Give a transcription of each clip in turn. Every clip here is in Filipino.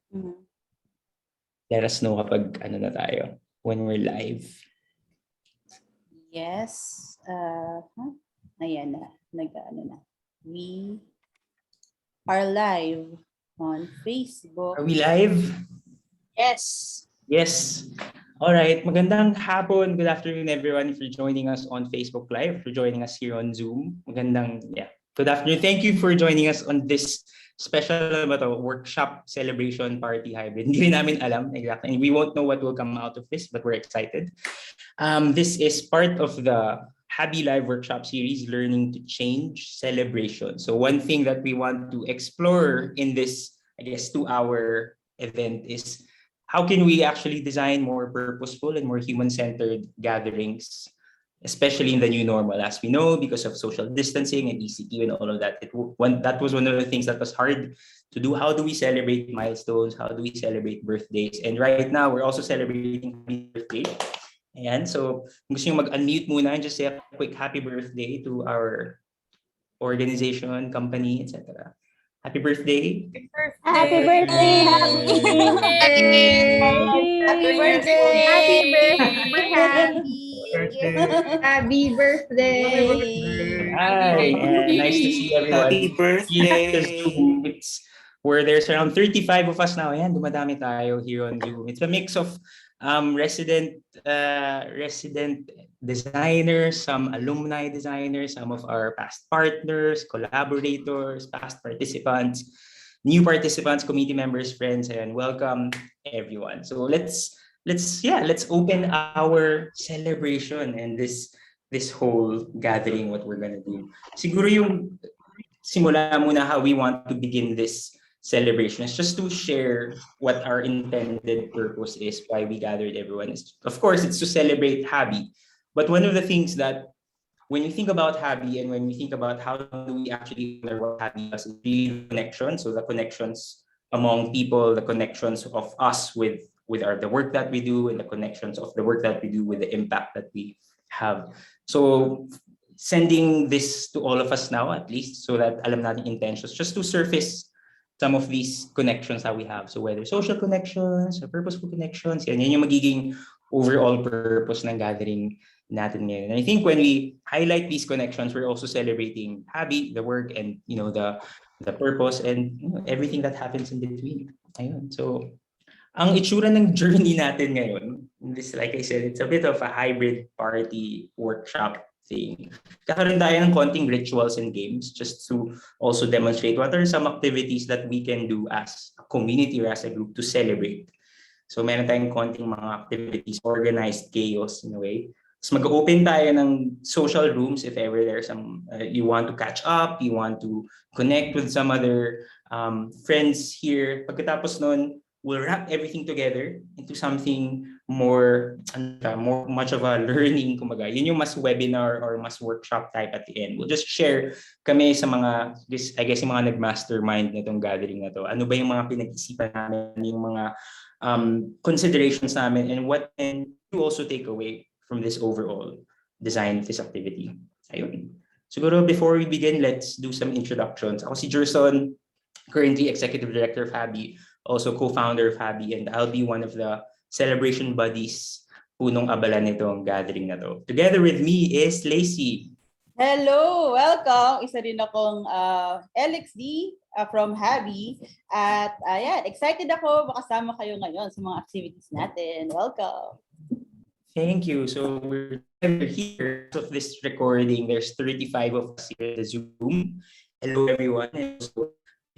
Mhm. Let us know kapag ano na tayo, when we're live. Yes. Ayan na. Nag-ano na. We are live on Facebook. Are we live? Yes. Yes. All right. Magandang hapon. Good afternoon, everyone. If you're joining us on Facebook Live, if you're joining us here on Zoom, Good afternoon. Thank you for joining us on this special workshop celebration party hybrid. Hindi rin namin alam exactly. We won't know what will come out of this, but we're excited. This is part of the Happy Live workshop series, Learning to Change Celebration. So one thing that we want to explore in this, 2-hour event is how can we actually design more purposeful and more human-centered gatherings, especially in the new normal. As we know, because of social distancing and ECQ and all of that, that was one of the things that was hard to do. How do we celebrate milestones? How do we celebrate birthdays? And right now, we're also celebrating birthday. Ayan, so gusto nyo mag-unmute muna and just say a quick happy birthday to our organization, company, etc. Happy birthday. Happy birthday, Happy birthday. Happy birthday. Hi, and nice to see everyone. Happy birthday. Where there's around 35 of us now. Ayan, dumadami tayo here on Zoom. It's a mix of resident designers, some alumni designers, some of our past partners, collaborators, past participants, new participants, committee members, friends, and welcome everyone. So let's open our celebration and this whole gathering, what we're gonna do. Siguro yung simula muna how we want to begin this celebration is just to share what our intended purpose is, why we gathered everyone. Of course, it's to celebrate Habi. But one of the things that when you think about Habi and when we think about how do we actually honor what Habi does, is really connection. So the connections among people, the connections of us with the work that we do, and the connections of the work that we do with the impact that we have. So sending this to all of us now, at least, so that alam natin intentions, just to surface some of these connections that we have. So whether social connections or purposeful connections, yan yung magiging overall purpose ng gathering natin ngayon. And I think when we highlight these connections, we're also celebrating Habi, the work, and the purpose, and everything that happens in between. Ayun. So ang itsura ng journey natin ngayon, this, like I said, it's a bit of a hybrid party workshop thing. Kakaroon tayo ng konting rituals and games just to also demonstrate what are some activities that we can do as a community or as a group to celebrate. So meron tayong konting mga activities, organized chaos in a way. So mag-open tayo ng social rooms if ever there's some, you want to catch up, you want to connect with some other friends here. Pagkatapos nun, we'll wrap everything together into something more much of a learning, kumbaga. Yun yung mas webinar or mas workshop type at the end. We'll just share kami sa mga, I guess yung mga nag-mastermind nitong gathering na to. Ano ba yung mga pinag-isipan namin, yung mga considerations namin, and what can you also take away from this overall design of this activity. Ayun. Siguro before we begin, let's do some introductions. Ako si Jerson, currently Executive Director of Habi, also co-founder of Habi, and I'll be one of the celebration buddies punong abala nitong gathering na to. Together with me is Lacey. Hello! Welcome! Isa rin akong LXD from Habi. At ayan, excited ako makasama kayo ngayon sa mga activities natin. Welcome! Thank you. So we're here of this recording. There's 35 of us here at the Zoom. Hello everyone.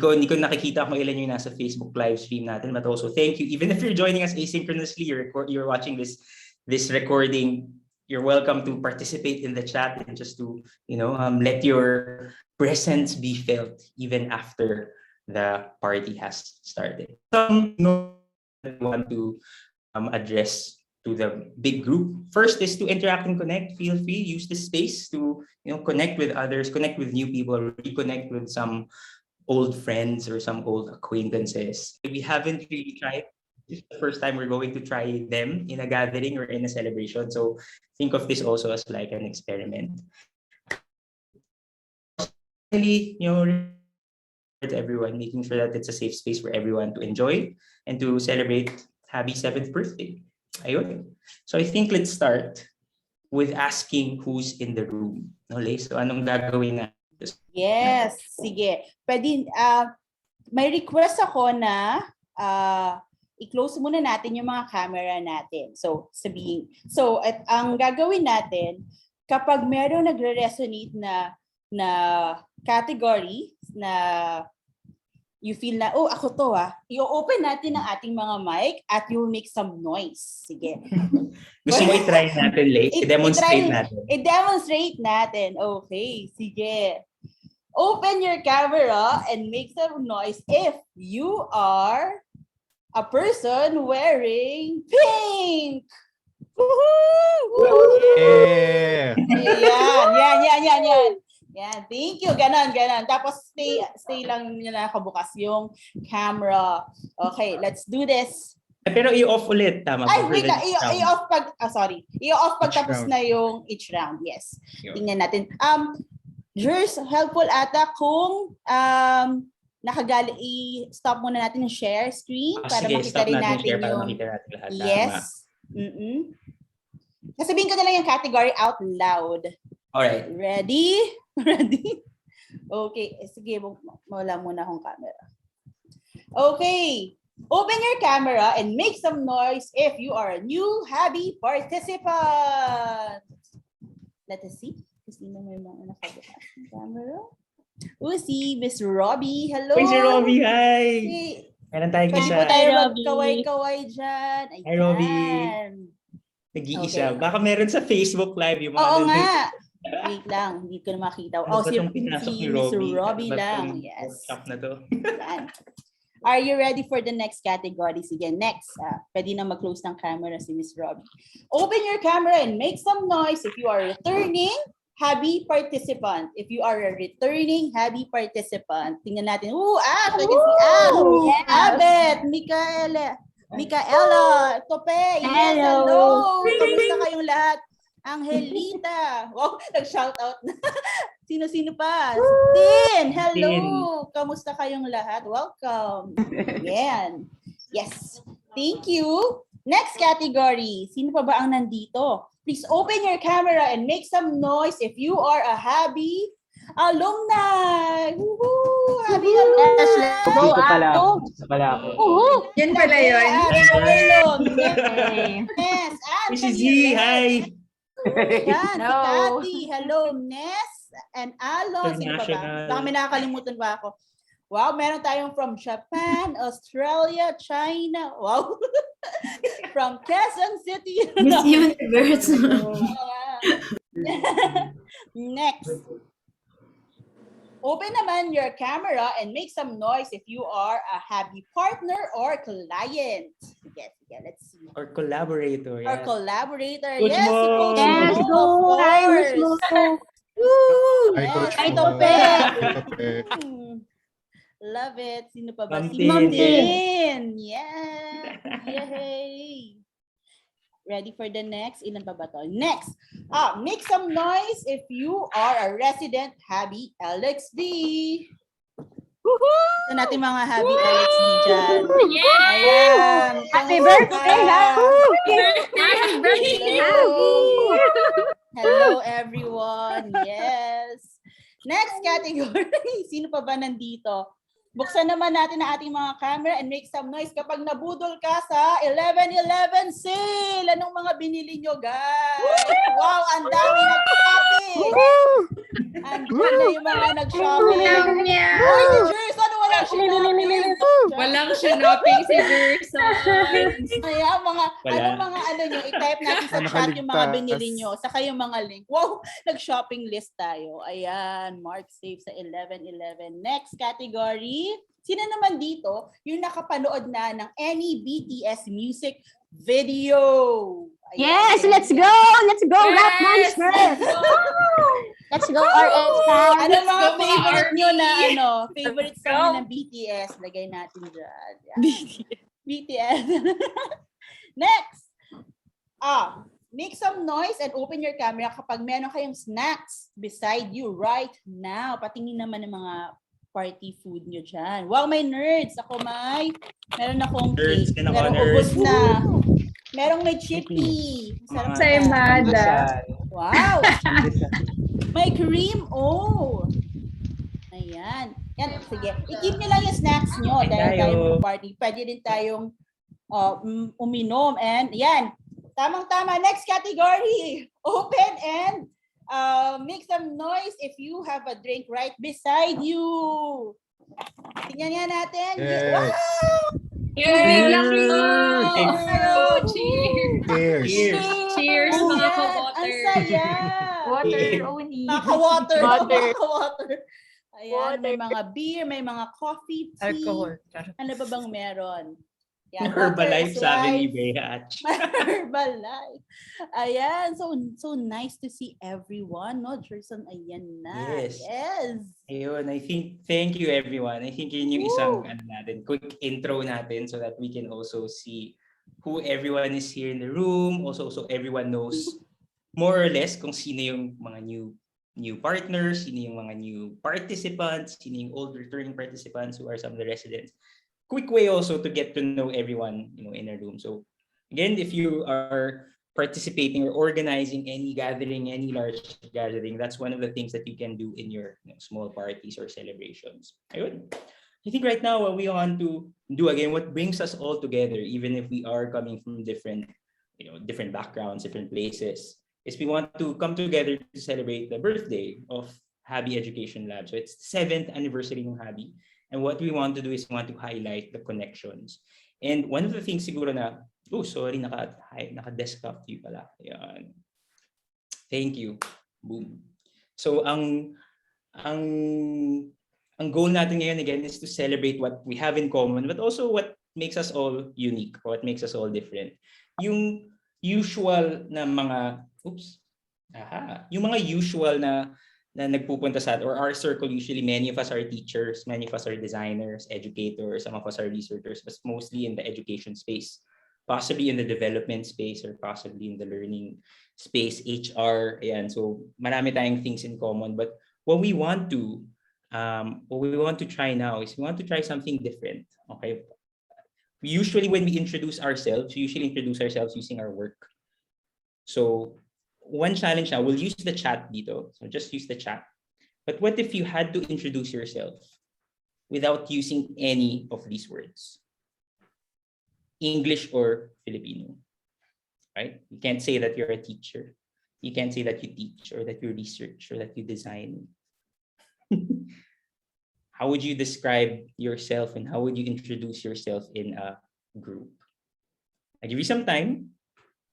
Hindi ko nakikita kung ilan yung nasa Facebook live stream natin, but also thank you. Even if you're joining us asynchronously, you're watching this recording, you're welcome to participate in the chat and just to let your presence be felt even after the party has started. Some want to address to the big group. First is to interact and connect. Feel free, use this space to connect with others, connect with new people, reconnect with some old friends or some old acquaintances. We haven't really tried. This is the first time we're going to try them in a gathering or in a celebration. So think of this also as like an experiment. Really, support everyone, making sure that it's a safe space for everyone to enjoy and to celebrate Happy's 7th birthday. Ayun. So I think let's start with asking who's in the room. No, Lay? So anong gagawin na? Yes, sige. Pwede, may request ako na i-close muna natin yung mga camera natin. So, at ang gagawin natin, kapag meron nagre-resonate na category na you feel na, oh, ako to i-open natin ang ating mga mic at you'll make some noise. Sige. Gusto mo i-try natin, Lay? I-demonstrate natin. I-demonstrate natin. Okay, sige. Open your camera and make some noise if you are a person wearing pink. Woohoo! Yeah. Yan. Yan, thank you. Ganon. Tapos stay lang nyo na nakabukas yung camera. Okay, let's do this. Pero i-off ulit, tama. Ay, wait, i-off I-off pag tapos round. na yung each round. Yes. Yun. Tingnan natin. Jers, helpful ata kung i-stop muna natin yung share screen para Sige, makita stop rin natin natin share para yung... makita natin lahat. Tama. Yes. Sasabihin ko na lang yung category out loud. Alright. Ready? Ready? Okay. Sige, wala muna akong camera. Okay. Open your camera and make some noise if you are a new Happy participant. Let us see. Sino may mga nakabukas ng camera? Si Miss Robbie. Hello. Hey, si Robbie, hi! Hey. Meron tayong Pwede isa. po tayo Hi, Robbie. magkaway-kaway dyan. Ayan. Hi, Robbie. Nag-iisa. Okay. Baka meron sa Facebook Live yung mga Oo nandun. nga. Wait lang, hindi ko na makita. Ano ba Si itong pinasok ni Miss Robbie? Robbie Ano ba lang. itong Yes. workshop na to? Yan. Are you ready for the next category? Sige, next. Pwede na mag-close ng camera si Miss Robbie. Open your camera and make some noise if you are a returning Happy participant. If you are a returning Happy participant. Tingnan natin. Ash! I can see Ash! Yes. Abet! Micaela! Tope! Yes, hello! Kamusta kayong lahat? Angelita! Wow, nag-shout out na. Sino-sino pa? Tin! Hello! Tin. Kamusta kayong lahat? Welcome! Yan. Yes. Thank you. Next category. Sino pa ba ang nandito? Please open your camera and make some noise if you are a Happy alumni! Woohoo! Happy alumni! Go, Ato. Yan pala yun. Yes, This is Z, hi! Yan, si Hello. Cathy. Hello, Ness and Alo. Sino pa ba? International. Baka may nakakalimutan pa ako. Wow, meron tayong from Japan, Australia, China. Wow. From Quezon City. Miss Universe. Next. Open naman your camera and make some noise if you are a Happy partner or client. Sige, let's see. Or collaborator. Or Yeah. collaborator. Coach Yes, Mo. Coach Yes, Mo, go. of Hi, Miss course. Mo. Woo! Hi, Yes, Coach hi, Mo. Tope. Tope. Love it. Sino pa ba? Ma'am Si Ma'am Tin. Tin. Yeah. Yay. Ready for the next? Ilan pa ba to? Next. Make some noise if you are a resident Happy LXD. Ito natin mga Happy LXD dyan. Ayan. Happy Kamusta birthday, ka? Happy birthday, Hello. Hello, everyone. Yes. Next category. Sino pa ba nandito? Buksan naman natin ang ating mga camera and make some noise kapag nabudol ka sa 11/11 sale. Anong mga binili nyo, guys? Wow, ang dami nag-shopping. Andiyan na yung mga nag-shopping. Uy, si Jers, ano walang shopping? Walang shopping si Versa. Kaya mga, Wala. ano nyo, i-type natin sa chat yung mga binili nyo. Saka yung mga link. Wow, nag-shopping list tayo. Ayan, mark save sa 11/11. Next category. Sino naman dito yung nakapanood na ng any BTS music video? Ayan. Yes, let's go! Let's go, Rap Monster! Let's go, RX fans! Ano mga Let's go, favorite nyo na RB? favorite song ng BTS? Lagay natin dyan. Yan. BTS. Next. Make some noise and open your camera kapag meron kayong snacks beside you right now. Patingin naman ng mga party food nyo dyan. Wow, may nerds. Ako meron akong Nerds cake. ka na, Pero nerds. ubos na. Merong may chippy. Sarap Sa na. Emada. Wow. May cream. Oh. Ayan. Yan, sige. I-keep nyo lang yung snacks nyo dahil tayo party. Pwede din tayong uminom. And yan. Tamang-tama. Next category. Open and make some noise if you have a drink right beside you. Tingnan nga natin. Yes. Wow! Cheers! Cheers. Cheers, mga Ayan, ka-water. ang saya. Water only. Naka-water. Water. Naka-water. Ayan, may Water. mga beer, may mga coffee, tea. Alcohol. Ano ba bang meron? Yan, Herbalife, water is sabi ni life. Bea. Herbalife. Ayan, so nice to see everyone, no? Jerson, ayan na. Yes. Yes. Ayun, thank you everyone. I think yun yung isang quick intro natin so that we can also see who everyone is here in the room. Also, so everyone knows more or less kung sino yung mga new partners, sino yung mga new participants, sino yung old returning participants who are some of the residents. Quick way also to get to know everyone, in a room. So again, if you are participating or organizing any gathering, any large gathering, that's one of the things that you can do in your small parties or celebrations. Ayun. I think right now what we want to do again, what brings us all together, even if we are coming from different backgrounds, different places, is we want to come together to celebrate the birthday of Habi Education Lab. So it's the 7th anniversary ng Habi. And what we want to do is we want to highlight the connections. And one of the things siguro na, naka-desktop view pala. Ayan. Thank you. Boom. So ang goal natin ngayon again is to celebrate what we have in common, but also what makes us all unique, what makes us all different. Yung usual na mga, yung mga usual na nagpupunta sa or our circle, usually many of us are teachers, many of us are designers, educators, some of us are researchers, but mostly in the education space, possibly in the development space or possibly in the learning space, HR, ayan. So marami tayong things in common, but what we want to try now is we want to try something different, okay? Usually when we introduce ourselves, we usually introduce ourselves using our work. So one challenge now, we'll use the chat dito. So just use the chat. But what if you had to introduce yourself without using any of these words? English or Filipino, right? You can't say that you're a teacher. You can't say that you teach or that you research or that you design. How would you describe yourself and how would you introduce yourself in a group? I give you some time.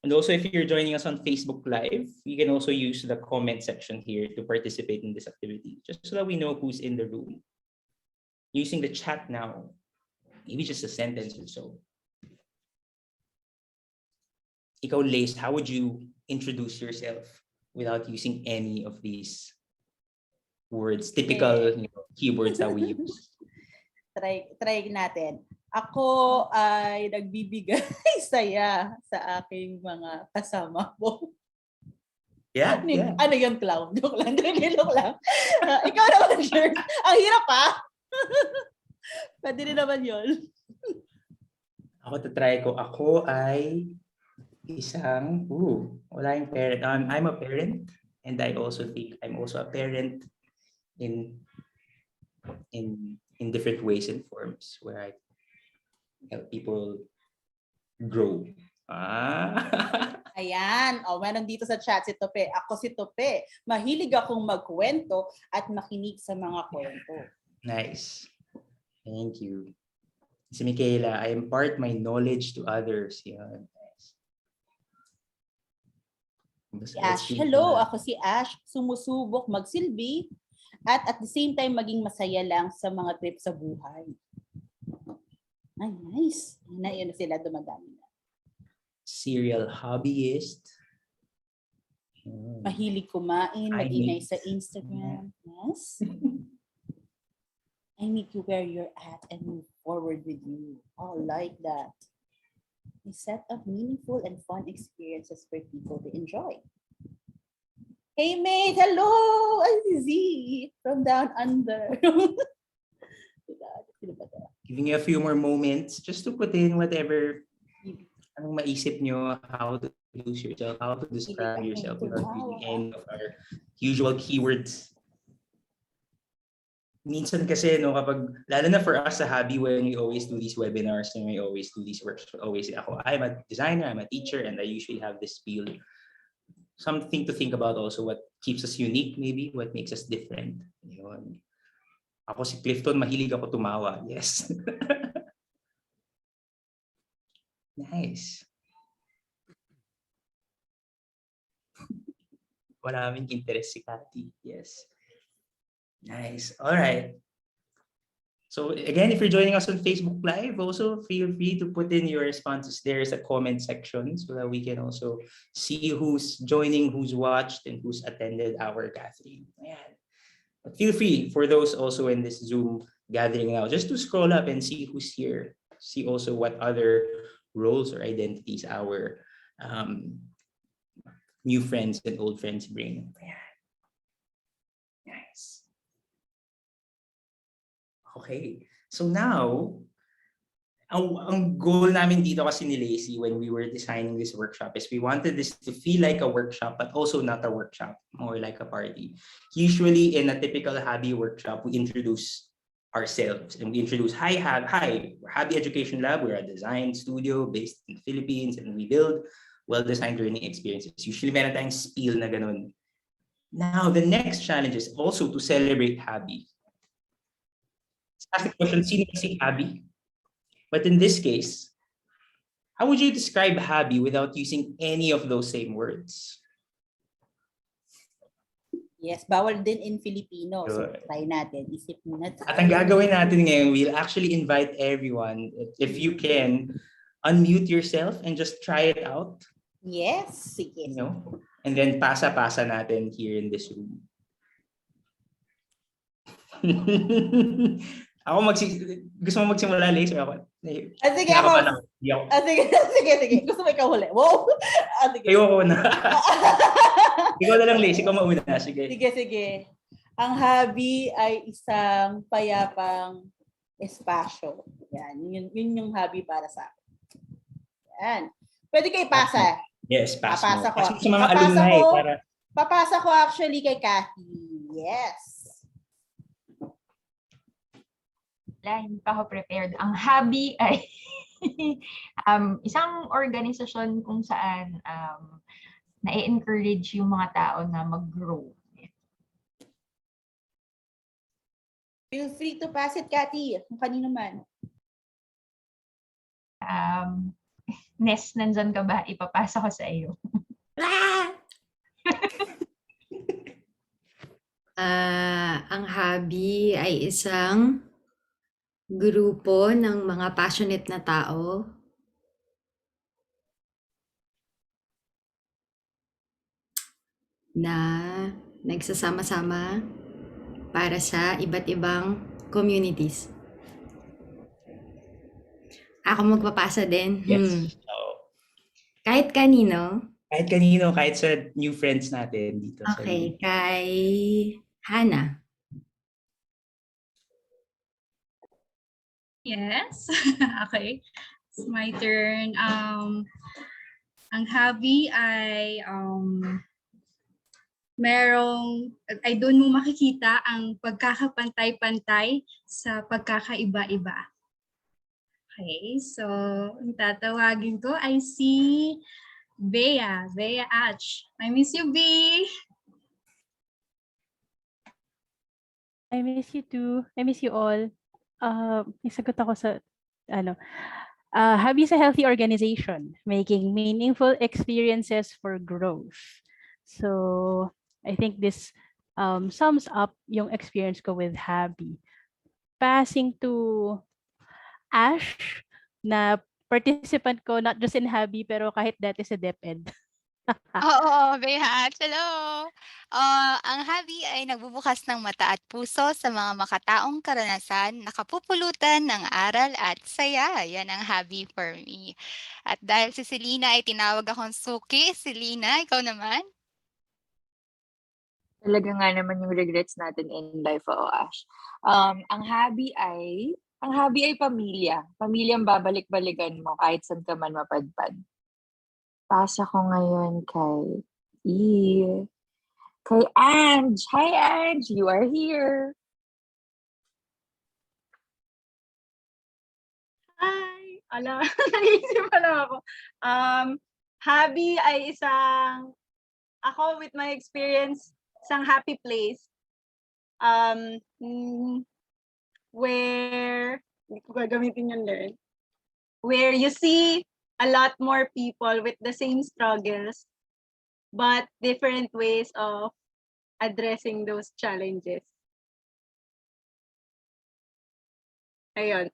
And also, if you're joining us on Facebook Live, you can also use the comment section here to participate in this activity, just so that we know who's in the room. Using the chat now, maybe just a sentence or so. Ikaw, Lace, how would you introduce yourself without using any of these words, typical keywords that we use? Try natin. Ako ay nagbibigay saya sa aking mga kasama mo. Yeah. Ano yun, clown? Joke lang. Joke lang. Ikaw naman, sure. Ang hirap pa. Pwede rin naman yun. Ako try ko. Ako ay isang, wala yung parent. I'm a parent and I also think I'm also a parent in different ways and forms where I help people grow. Ayan. Meron dito sa chat si Tope. Ako si Tope. Mahilig akong magkwento at makinig sa mga kwento. Nice. Thank you. Si Michaela, I impart my knowledge to others. Yan. Nice. Si Ash. Hello, ako si Ash. Sumusubok magsilbi at the same time maging masaya lang sa mga trip sa buhay. Ay, nice. Yun na sila dumadami na. Serial hobbyist. Mahilig kumain, mag-ingay sa Instagram. Yes. I meet you where you're at and move forward with you. Oh, like that. A set of meaningful and fun experiences for people to enjoy. Hey mate, hello! I'm Z from Down Under. Sino ba to? Giving you a few more moments just to put in whatever anong maisip nyo, how to introduce yourself, how to describe yourself without using any of our usual keywords. Minsan kasi, no, kapag, lalo na for us sa hobby, when we always do these webinars and we always do these workshops, always ako, I'm a designer, I'm a teacher, and I usually have this spiel. Something to think about also, what keeps us unique maybe, what makes us different. Yun. Ako si Clifton, mahilig ako tumawa. Yes. Nice. Maraming interest si Cathy. Yes. Nice. All right. So again, if you're joining us on Facebook Live, also feel free to put in your responses there as a comment section so that we can also see who's joining, who's watched, and who's attended our gathering. Ayan. But feel free for those also in this Zoom gathering now, just to scroll up and see who's here. See also what other roles or identities our new friends and old friends bring. Ayan. Nice. Okay, so now, ang goal namin dito kasi ni Lacey when we were designing this workshop is we wanted this to feel like a workshop but also not a workshop, more like a party. Usually in a typical hobby workshop, we introduce ourselves and we introduce, hi, we're Hobby Education Lab, we're a design studio based in the Philippines and we build well-designed learning experiences. Usually meron tayong spiel na ganun. Now, the next challenge is also to celebrate hobby. Ask the question, sino si hobby? But in this case, how would you describe hobby without using any of those same words? Yes, bawal din in Filipino. So Good. try natin. Isip muna tayo. At ang gagawin natin ngayon, we'll actually invite everyone, if you can, unmute yourself and just try it out. Yes, sige. You know? And then pasa-pasa natin here in this room. Gusto mo magsimula, Lace? Ako. Sige ako. Hindi ako. Sige. Gusto mo ikaw huli. Wow. Sige. Ayoko na. Ikaw na lang, Lace. Ikaw mauna. Sige. Sige. Ang hobby ay isang payapang espasyo. Yan. Yun yung hobby para sa akin. Yan. Pwede kayo ipasa. Yes, pass Papasa mo. ko. Kasi sa mga Papasa alumni, ko. para... Papasa ko actually kay Cathy. Yes. Hindi pa ako prepared. Ang hobby ay isang organisasyon kung saan na-encourage yung mga tao na mag-grow. Feel free to pass it, Cathy. Kung kanino man. Ness, nandyan ka ba? Ipapasa ko sa iyo. Ang hobby ay isang grupo ng mga passionate na tao na nagsasama-sama para sa iba't ibang communities. Ako magpapasa din. Yes. So, Kahit kanino. kahit kanino, kahit sa new friends natin dito. sa Okay, Zoom. kay Hannah. Yes. Okay. It's my turn. Ang hobby ay ay doon mo makikita ang pagkakapantay-pantay sa pagkakaiba-iba. Okay, so ang tatawagin ko ay si Bea Ach. I miss you, B. I miss you too. I miss you all. May sagot ako sa hobby is a healthy organization, making meaningful experiences for growth. So I think this sums up yung experience ko with hobby. Passing to Ash, na participant ko not just in hobby pero kahit dati sa DepEd. Oo, Behat. Hello. Ang hobby ay nagbubukas ng mata at puso sa mga makataong karanasan, nakapupulutan ng aral at saya. Yan ang hobby for me. At dahil si Selena ay tinawag akong Suki, Selena, ikaw naman? Talaga nga naman yung regrets natin in life, oo, Ash. Ang hobby ay pamilya. Pamilyang babalik-balikan mo kahit saan ka man mapadpad. Pasa ko ngayon kay Ange. Hi, Ange! You are here. Hi! Ala, naisip pala ako. Hobby ay ako with my experience, isang happy place. Where, hindi ko gagamitin yung learn. Where you see a lot more people with the same struggles, but different ways of addressing those challenges. Ayun.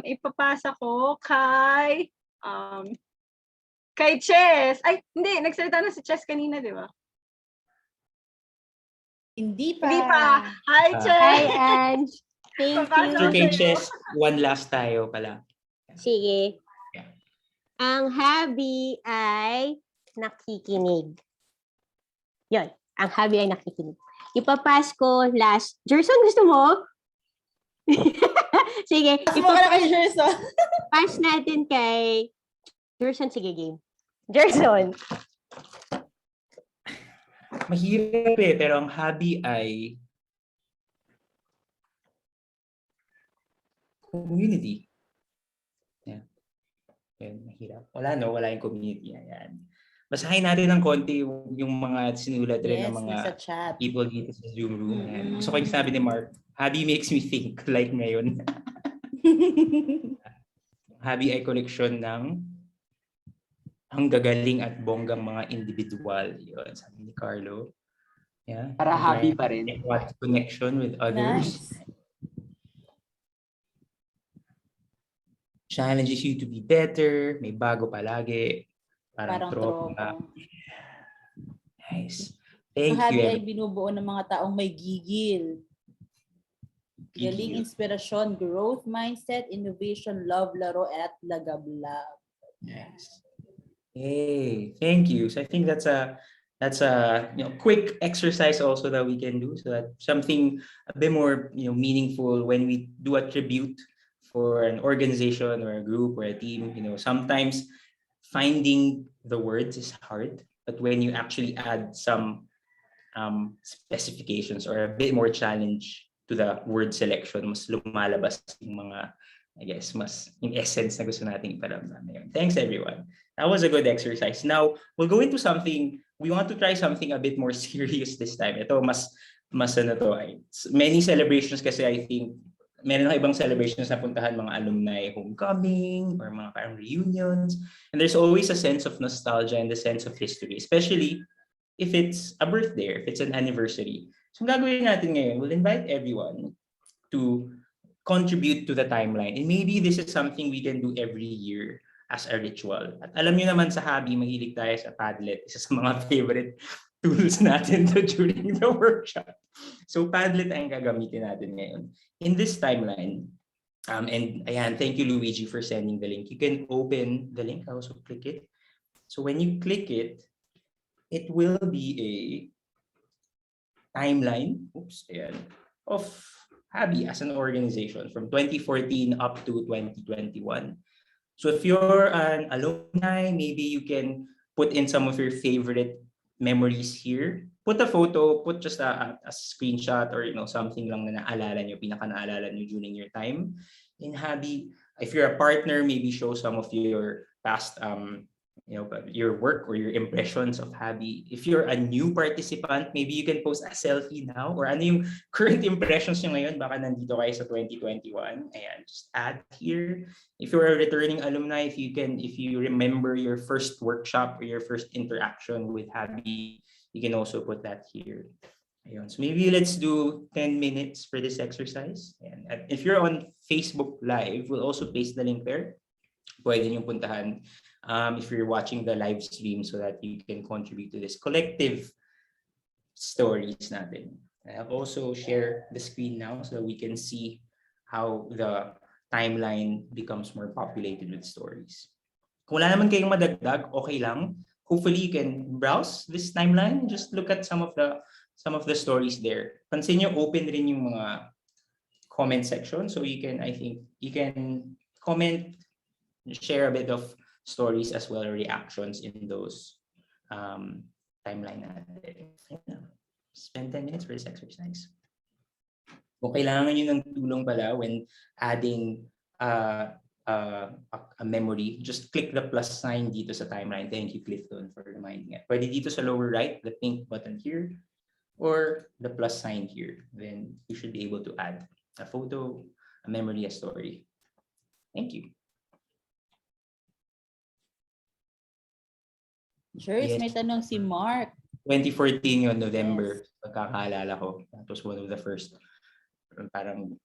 Ipapasa ko kay Chess. Ay, hindi. Nagsalita na si Chess kanina, di ba? Hindi pa. Hindi pa. Hi, Chess! Hi, Ange. Thank Papasok you. Sir kay sa'yo. Chess, one last tayo pala. Sige. Yeah. Ang hobby ay nakikinig. Yun. Ang hobby ay nakikinig. Ipapas ko last. Jerson, gusto mo? Sige. Sumaka na kay Gerson. Pass natin kay Jerson. Sige, game. Jerson. Mahirap pero ang hobby ay community. Yeah. Yan, mahirap. Wala yung community. Ayan. Basahin natin ng konti yung mga sinulat rin ng mga nasa chat. people dito sa Zoom room. Ayan. Gusto ko yung sabi ni Mark, hobby makes me think like ngayon. Hobby ay koleksyon ng ang gagaling at bonggang mga individual. Yun, sabi ni Carlo. Yeah. Para hobby pa rin. What connection with others. Nice. Challenges you to be better. May bago palagi. Parang tropa. tropa. Nice. Ang Thank hobby you. ay binubuo ng mga taong may gigil. Galing, Gigil. inspirasyon, growth mindset, innovation, love, laro, at lagablab. Yes. Hey, thank you. So I think that's a quick exercise also that we can do, so that something a bit more meaningful when we do a tribute for an organization or a group or a team. Sometimes finding the words is hard, but when you actually add some specifications or a bit more challenge to the word selection, mas lumalabas yung mga, I guess, mas yung essence na gusto nating iparamdam. Thanks everyone. That was a good exercise. Now, we'll go into something, we want to try something a bit more serious this time. Ito, mas ano to, many celebrations kasi I think, meron ng ibang celebrations na puntahan, mga alumni homecoming or mga parang reunions. And there's always a sense of nostalgia and the sense of history, especially if it's a birthday, if it's an anniversary. So ang gagawin natin ngayon, we'll invite everyone to contribute to the timeline. And maybe this is something we can do every year as a ritual. At alam niyo naman sa hobby, mahilig tayo sa Padlet. Isa sa mga favorite tools natin during the workshop. So Padlet ang gagamitin natin ngayon. In this timeline, and ayan, thank you Luigi for sending the link. You can open the link, also click it. So when you click it, it will be a timeline, of Hobby as an organization from 2014 up to 2021. So if you're an alumni, maybe you can put in some of your favorite memories here. Put a photo, put just a screenshot or something lang na naalala nyo, pinaka-naalala nyo during your time in Hobby. If you're a partner, maybe show some of your past your work or your impressions of Hobby. If you're a new participant, maybe you can post a selfie now or ano yung current impressions nyo ngayon, baka nandito kayo sa 2021. Ayan, just add here. If you're a returning alumni, if you remember your first workshop or your first interaction with Hobby, you can also put that here. Ayun. So maybe let's do 10 minutes for this exercise. And if you're on Facebook Live, we'll also paste the link there. Pwede nyo puntahan if you're watching the live stream so that you can contribute to this collective stories natin. I'll also share the screen now so that we can see how the timeline becomes more populated with stories. Kung wala naman kayong madagdag, okay lang. Hopefully you can browse this timeline. Just look at some of the some of the stories there. Pansin nyo, open rin yung mga comment section. So you can, I think, you can comment, share a bit of stories as well, reactions in those timeline natin. Spend 10 minutes for this exercise. Kung kailangan nyo ng tulong pala when adding a memory, just click the plus sign dito sa timeline. Thank you, Clifton, for reminding it. Pwede dito sa lower right, the pink button here, or the plus sign here. Then you should be able to add a photo, a memory, a story. Thank you. Joyce, Yes. may tanong si Mark. 2014 yun, November, pagkakaalala ko. That was one of the first parang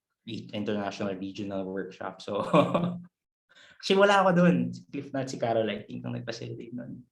international regional workshop. So, actually wala ako dun. Si Cliff Nut, si Carol, I think, ang nag-facilitate nun.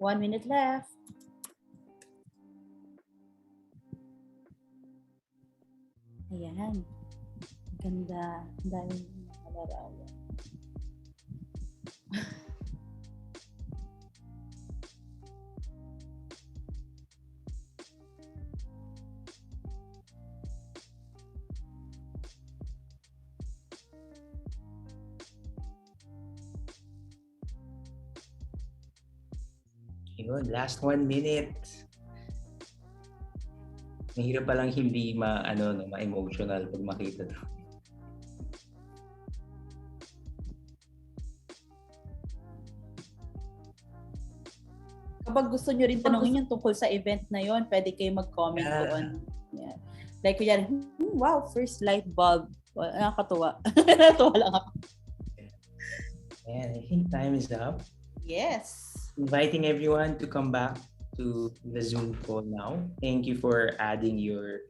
1 minute left. Ayan. Ganda. Ang daming malarawan. Yun, last 1 minute. Mahirap palang hindi ma-emotional pag makita to. Kapag gusto nyo rin tanongin yung tungkol sa event na yon, pwede kayo mag-comment Yeah. doon. Yeah. Like, kunyari, wow, first light bulb. Well, nakakatuwa. Natuwa lang ako. And I think time is up. Yes. Inviting everyone to come back to the Zoom call now. Thank you for adding your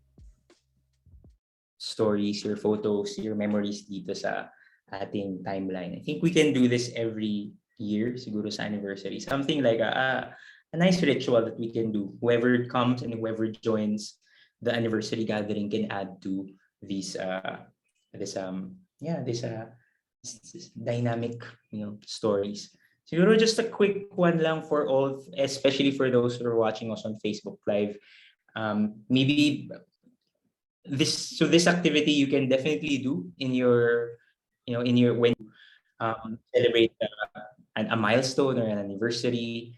stories, your photos, your memories dito sa ating timeline. I think we can do this every year, siguro sa anniversary. Something like a nice ritual that we can do. Whoever comes and whoever joins the anniversary gathering can add to this dynamic, stories. Siguro just a quick one lang for all, especially for those who are watching us on Facebook Live. Maybe this activity you can definitely do in your when you celebrate a milestone or an anniversary.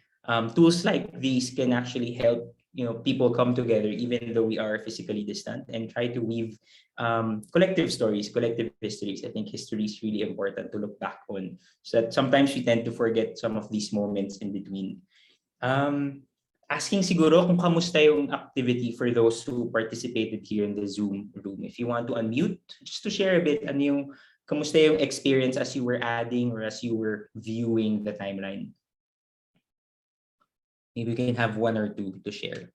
Tools like these can actually help people come together even though we are physically distant, and try to weave collective stories, collective histories. I think history is really important to look back on, so that sometimes we tend to forget some of these moments in between. Asking siguro kung kamusta yung activity for those who participated here in the Zoom room. If you want to unmute, just to share a bit, kamusta yung experience as you were adding or as you were viewing the timeline? Maybe we can have one or two to share.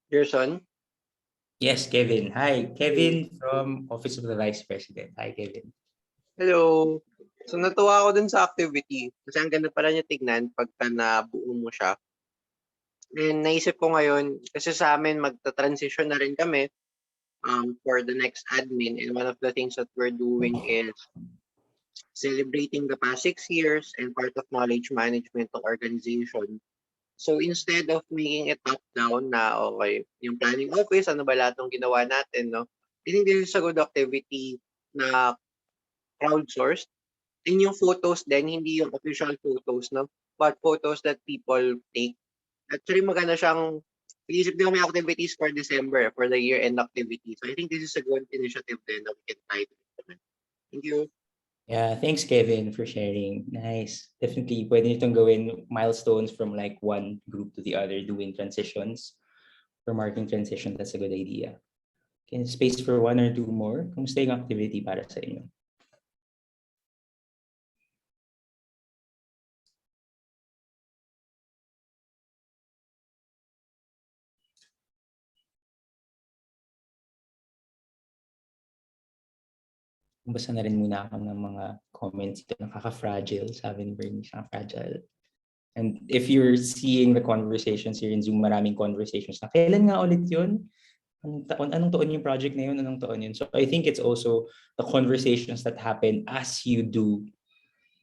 Gerson? Yes, Kevin. Hi, Kevin from Office of the Vice President. Hi, Kevin. Hello. So natuwa ako dun sa activity. Kasi ang ganda pala niya tignan pagka nabuo mo siya. And naisip ko ngayon, kasi sa amin magta-transition na rin kami for the next admin. And one of the things that we're doing is celebrating the past 6 years and part of knowledge management ng organization. So instead of making it top-down na, okay, yung planning office, ano ba lahat ng ginawa natin, no? I think this is a good activity na crowdsourced. And yung photos din, hindi yung official photos, no? But photos that people take. Actually, maganda siyang, iisip din may activities for December, for the year-end activity. So I think this is a good initiative din that we can try to implement. Thank you. Yeah, thanks Kevin for sharing. Nice. Definitely, pwede nyo itong gawin milestones from like one group to the other, doing transitions, for marking transition. That's a good idea. Okay, space for one or two more. Kumusta yung activity para sa inyo? Basta na rin muna ako ng mga comments ito. Nakaka-fragile, sabi ni Bernice, fragile. And if you're seeing the conversations here in Zoom, maraming conversations na, kailan nga ulit yun? Anong taon yung project na yun? Anong taon yun? So I think it's also the conversations that happen as you do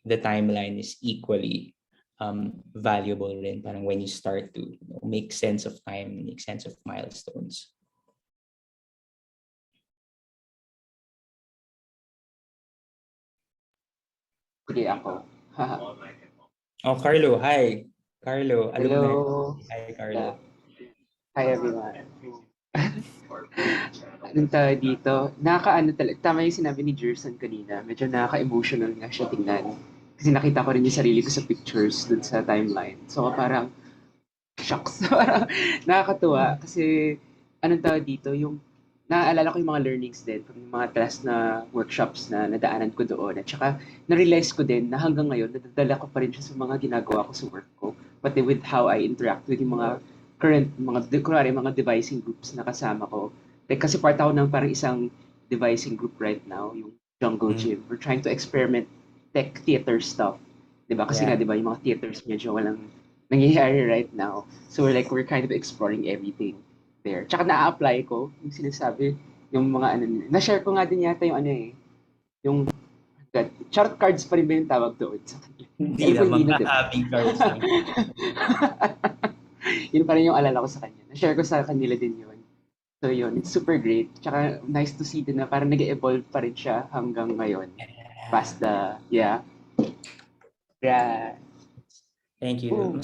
the timeline is equally valuable rin. Parang when you start to make sense of time, make sense of milestones. Sige ako. Oh, Carlo, hi. Carlo, alumni. Hello. Hi, Carlo. Hi everyone. Anong tawag dito? Nakakaano talaga. Tama yung sinabi ni Gerson kanina. Medyo nakaka-emotional nga siya tingnan. Kasi nakita ko rin yung sarili ko sa pictures dun sa timeline. So parang shocks. Parang nakakatuwa. Kasi anong tawag dito? Yung naaalala ko yung mga learnings din from yung mga class na workshops na nadaanan ko doon. At saka, na-realize ko din na hanggang ngayon, nadadala ko pa rin siya sa mga ginagawa ko sa work ko. Pati with how I interact with yung mga current, kunwari, mga devising groups na kasama ko. Like, kasi part ako ng parang isang devising group right now, yung Jungle Gym. We're trying to experiment tech theater stuff. Diba? Kasi nga, diba, yung mga theaters medyo walang nangyayari right now. So we're kind of exploring everything there. Tsaka na-apply ko yung sinasabi, yung mga na-share ko nga din yata yung yung chart cards pa rin ba yung tawag doon sa kanya? Hindi na, mga hobby cards lang. Yun pa rin yung alala ko sa kanya. Na-share ko sa kanila din yun. So yun, it's super great. Tsaka nice to see din na parang nag-evolve pa rin siya hanggang ngayon. Past the, yeah. Thank you.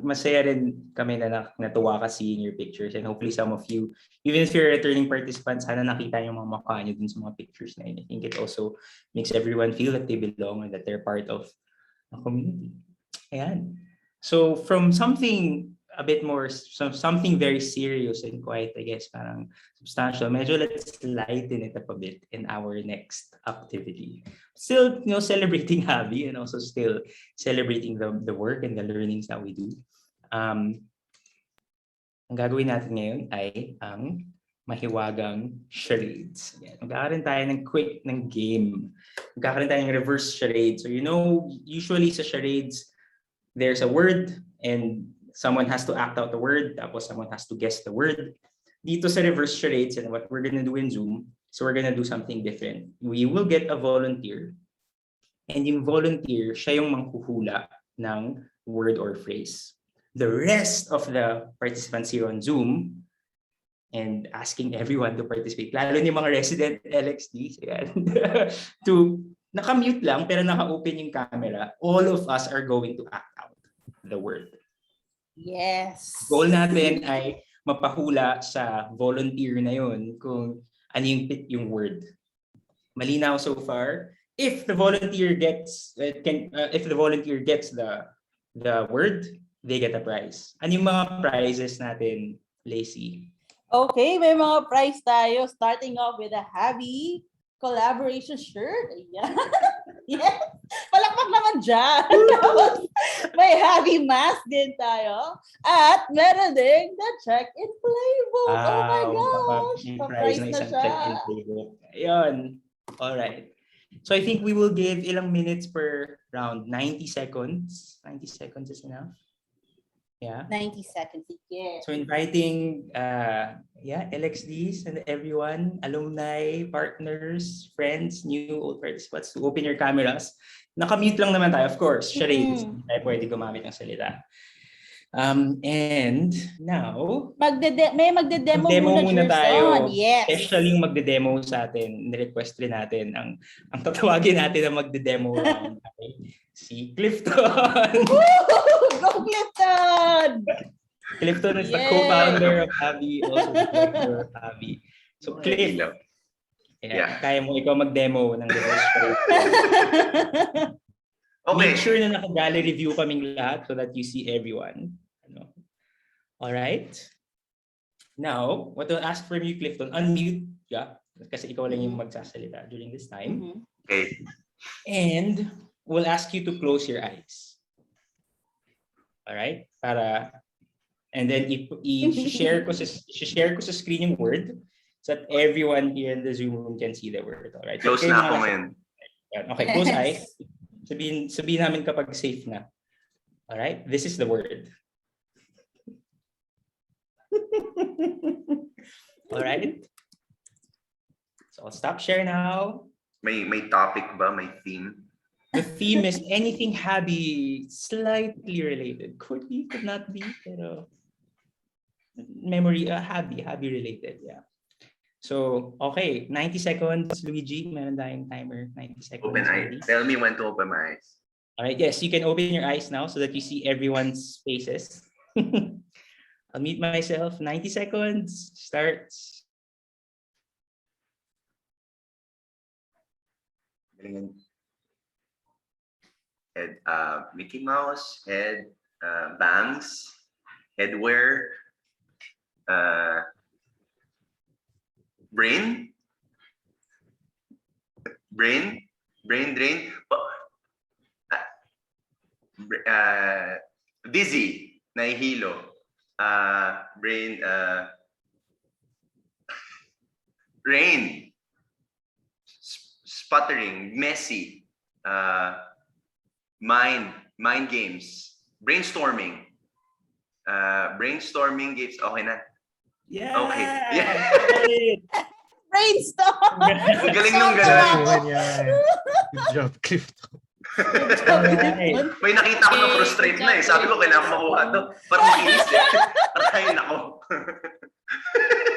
Masaya rin kami na natuwa ka seeing your pictures, and hopefully some of you, even if you're returning participants, sana nakita yung mga mukha nyo dun sa mga pictures na yun. I think it also makes everyone feel that they belong and that they're part of a community. Ayan. So from something a bit more, something very serious and quite, I guess, parang substantial, medyo let's lighten it up a bit in our next activity. Still, celebrating hobby and also still celebrating the work and the learnings that we do. Ang gagawin natin ngayon ay ang mahiwagang charades. Magkakaroon tayo ng game. Magkakaroon tayo ng reverse charade. So usually sa charades, there's a word and someone has to act out the word, tapos someone has to guess the word. Dito sa reverse charades, and what we're gonna do in Zoom, so we're gonna do something different. We will get a volunteer, and yung volunteer, siya yung manghuhula ng word or phrase. The rest of the participants here on Zoom, and asking everyone to participate, lalo yung mga resident LXDs, to naka-mute lang, pero naka-open yung camera, all of us are going to act out the word. Yes. Goal natin ay mapahula sa volunteer na yun kung ano yung word. Malinaw so far? If the volunteer gets the word, they get a prize. Ano yung mga prizes natin, Lacey? Okay, may mga prize tayo. Starting off with a Happy collaboration shirt. Ayan. Yes. Palakpak naman dyan. May Happy mask din tayo. At meron din the check-in playbook. Oh my gosh. Pa-prize na siya. Check-in playbook. Ayun. Alright. So I think we will give ilang minutes per round. 90 seconds. 90 seconds is enough. Yeah. 90 seconds. Yeah. So inviting LXDs and everyone, alumni, partners, friends, new, old participants to open your cameras. Naka-mute lang naman tayo, of course. Charades. Tayo pwede gumamit ng salita. And now, may magde-demo muna tayo. Yes. Especially yung magde-demo sa atin. Nirequest rin natin ang tatawagin natin na magde-demo round. Si Clifton. Go Clifton! Clifton is the co-founder of Happy, also the director of Happy. So Cliff, kaya mo ikaw mag-demo ng reverse charade. Okay. Make sure na naka-gallery view kaming lahat so that you see everyone. All right. Now, what I'll ask from you, Clifton, unmute, kasi ikaw lang yung magsasalita during this time. Okay. And we'll ask you to close your eyes. All right? And then i-share ko sa screen yung word so that everyone here in the Zoom room can see the word. All right? Close na ako ngayon. Okay, close eyes. Sabihin namin kapag safe na. All right? This is the word. All right? So I'll stop share now. May topic ba? May theme? The theme is anything Happy slightly related. Could be, could not be, pero memory, Happy related, yeah. So, okay, 90 seconds, Luigi. Meron tayong timer, 90 seconds. Open eyes. Tell me when to open my eyes. All right, yes, you can open your eyes now so that you see everyone's faces. I'll mute myself. 90 seconds, starts. Head, Mickey Mouse, head, bangs, headwear, Brain? Brain? Brain drain? Dizzy. Nahihilo. Brain. Rain. Sputtering. Messy. Mind games. Brainstorming. Brainstorming games. Okay na. Yeah! Okay. Yeah. Brainstorm! Ang galing nung So ganun. tawa Yan, yan. Good job, Clifton. Alright. May nakita ko na frustrate na eh. Sabi ko, kailangan makuha to. Parang makinis eh. Ay, nako.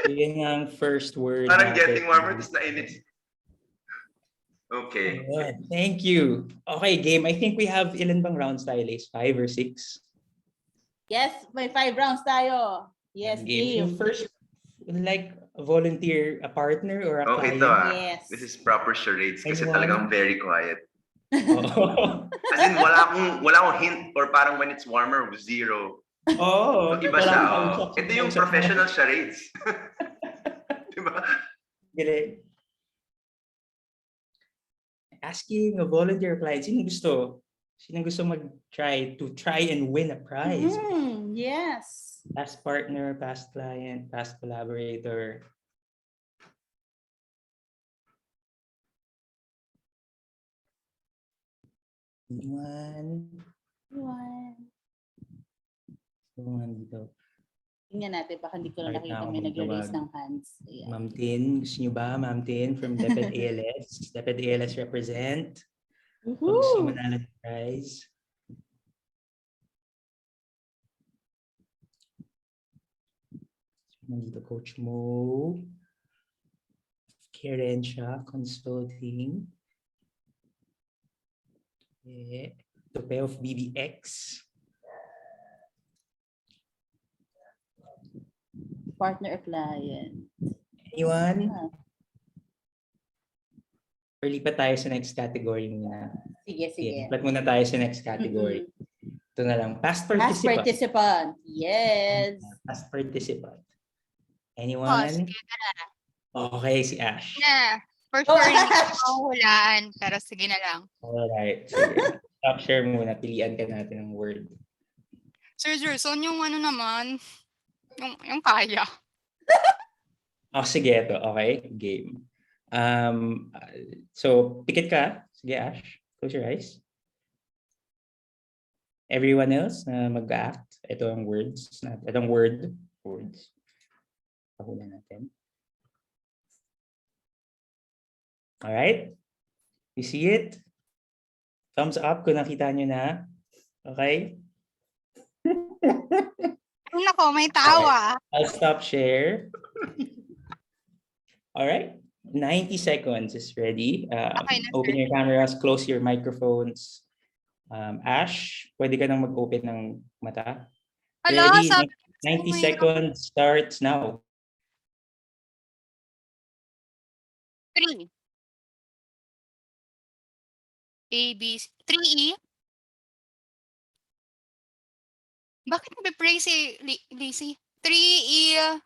Yun nga ang first word. Parang natin. getting warmer, tapos nainis. Okay. Good. Thank you. Okay, game. I think we have ilan bang rounds tayo, Lace? 5 or 6? Yes, may 5 rounds tayo. Yes, Game. game. So first, like volunteer a partner or a Okay client? to Yes. This is proper charades kasi Anyone? talagang very quiet. Oh. As in, wala akong hint or parang when it's warmer, zero. Oh, Iba siya. Oh. Ito yung professional charades. Diba? Galing. Asking a volunteer client, sino gusto? Sino gusto mag-try to try and win a prize? Yes. Past partner, past client, past collaborator. One. Dito. Tingnan natin, baka hindi ko na Right nakita now, may nag-raise magtawag. ng hands. Ayan. Ma'am Tin, gusto niyo ba? Ma'am Tin from DepEd ALS. DepEd ALS represent. Kung gusto niyo manalo ng prize. Nandito Coach Mo. Kerentia Consulting. Okay. Tope of BBX. Partner or client. Anyone? Or lipat tayo sa next category muna. Sige, sige. Lipat muna tayo sa next category. Ito na lang. Past Past participant. participant. Yes. Past participant. Oh, Anyone? sige na. Okay, si Ash. Na. For sure, hindi ko mahuhulaan. Pero sige na lang. Alright. Sige. Stop share muna. Pilian ka natin ng word. Sir Gerson, yung ano naman, yung kaya. Oh, sige. Ito. Okay. Game. So, pikit ka. Sige, Ash. Close your eyes. Everyone else na mag-act. Ito ang words. Itong word. Words. Pahulan natin. Alright? You see it? Thumbs up kung nakita nyo na. Okay? Ay, nako, may tawa. I'll stop share. Alright? 90 seconds is ready. Okay na, Open sir. your cameras, close your microphones. Ash, pwede ka nang mag-open ng mata. Hala, Ready? sabi 90 seconds starts now. 3. A, B, 3E. Bakit nagpe-pray si Lacey? 3E.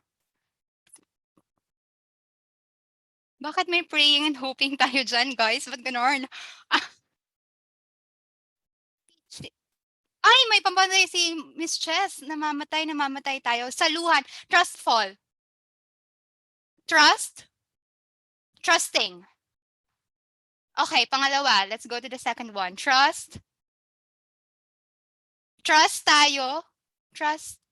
Bakit may praying and hoping tayo dyan, guys? Ba't ganon? Ay, may pambanay si Miss Chess. Namamatay tayo. Saluhan. Trustful. Trust. Trusting. Okay, pangalawa. Let's go to the second one. Trust. Trust tayo. Trust.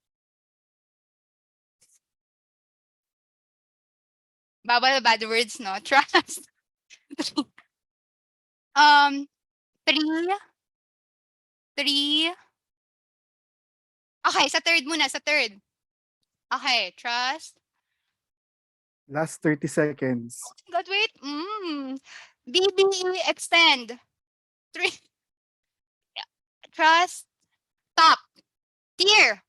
Bawal bad words, no? Trust. 3. 3. Okay, sa third muna, sa third. Okay, trust. Last 30 seconds. God, wait. BBE extend. 3. Trust. Top. Tier.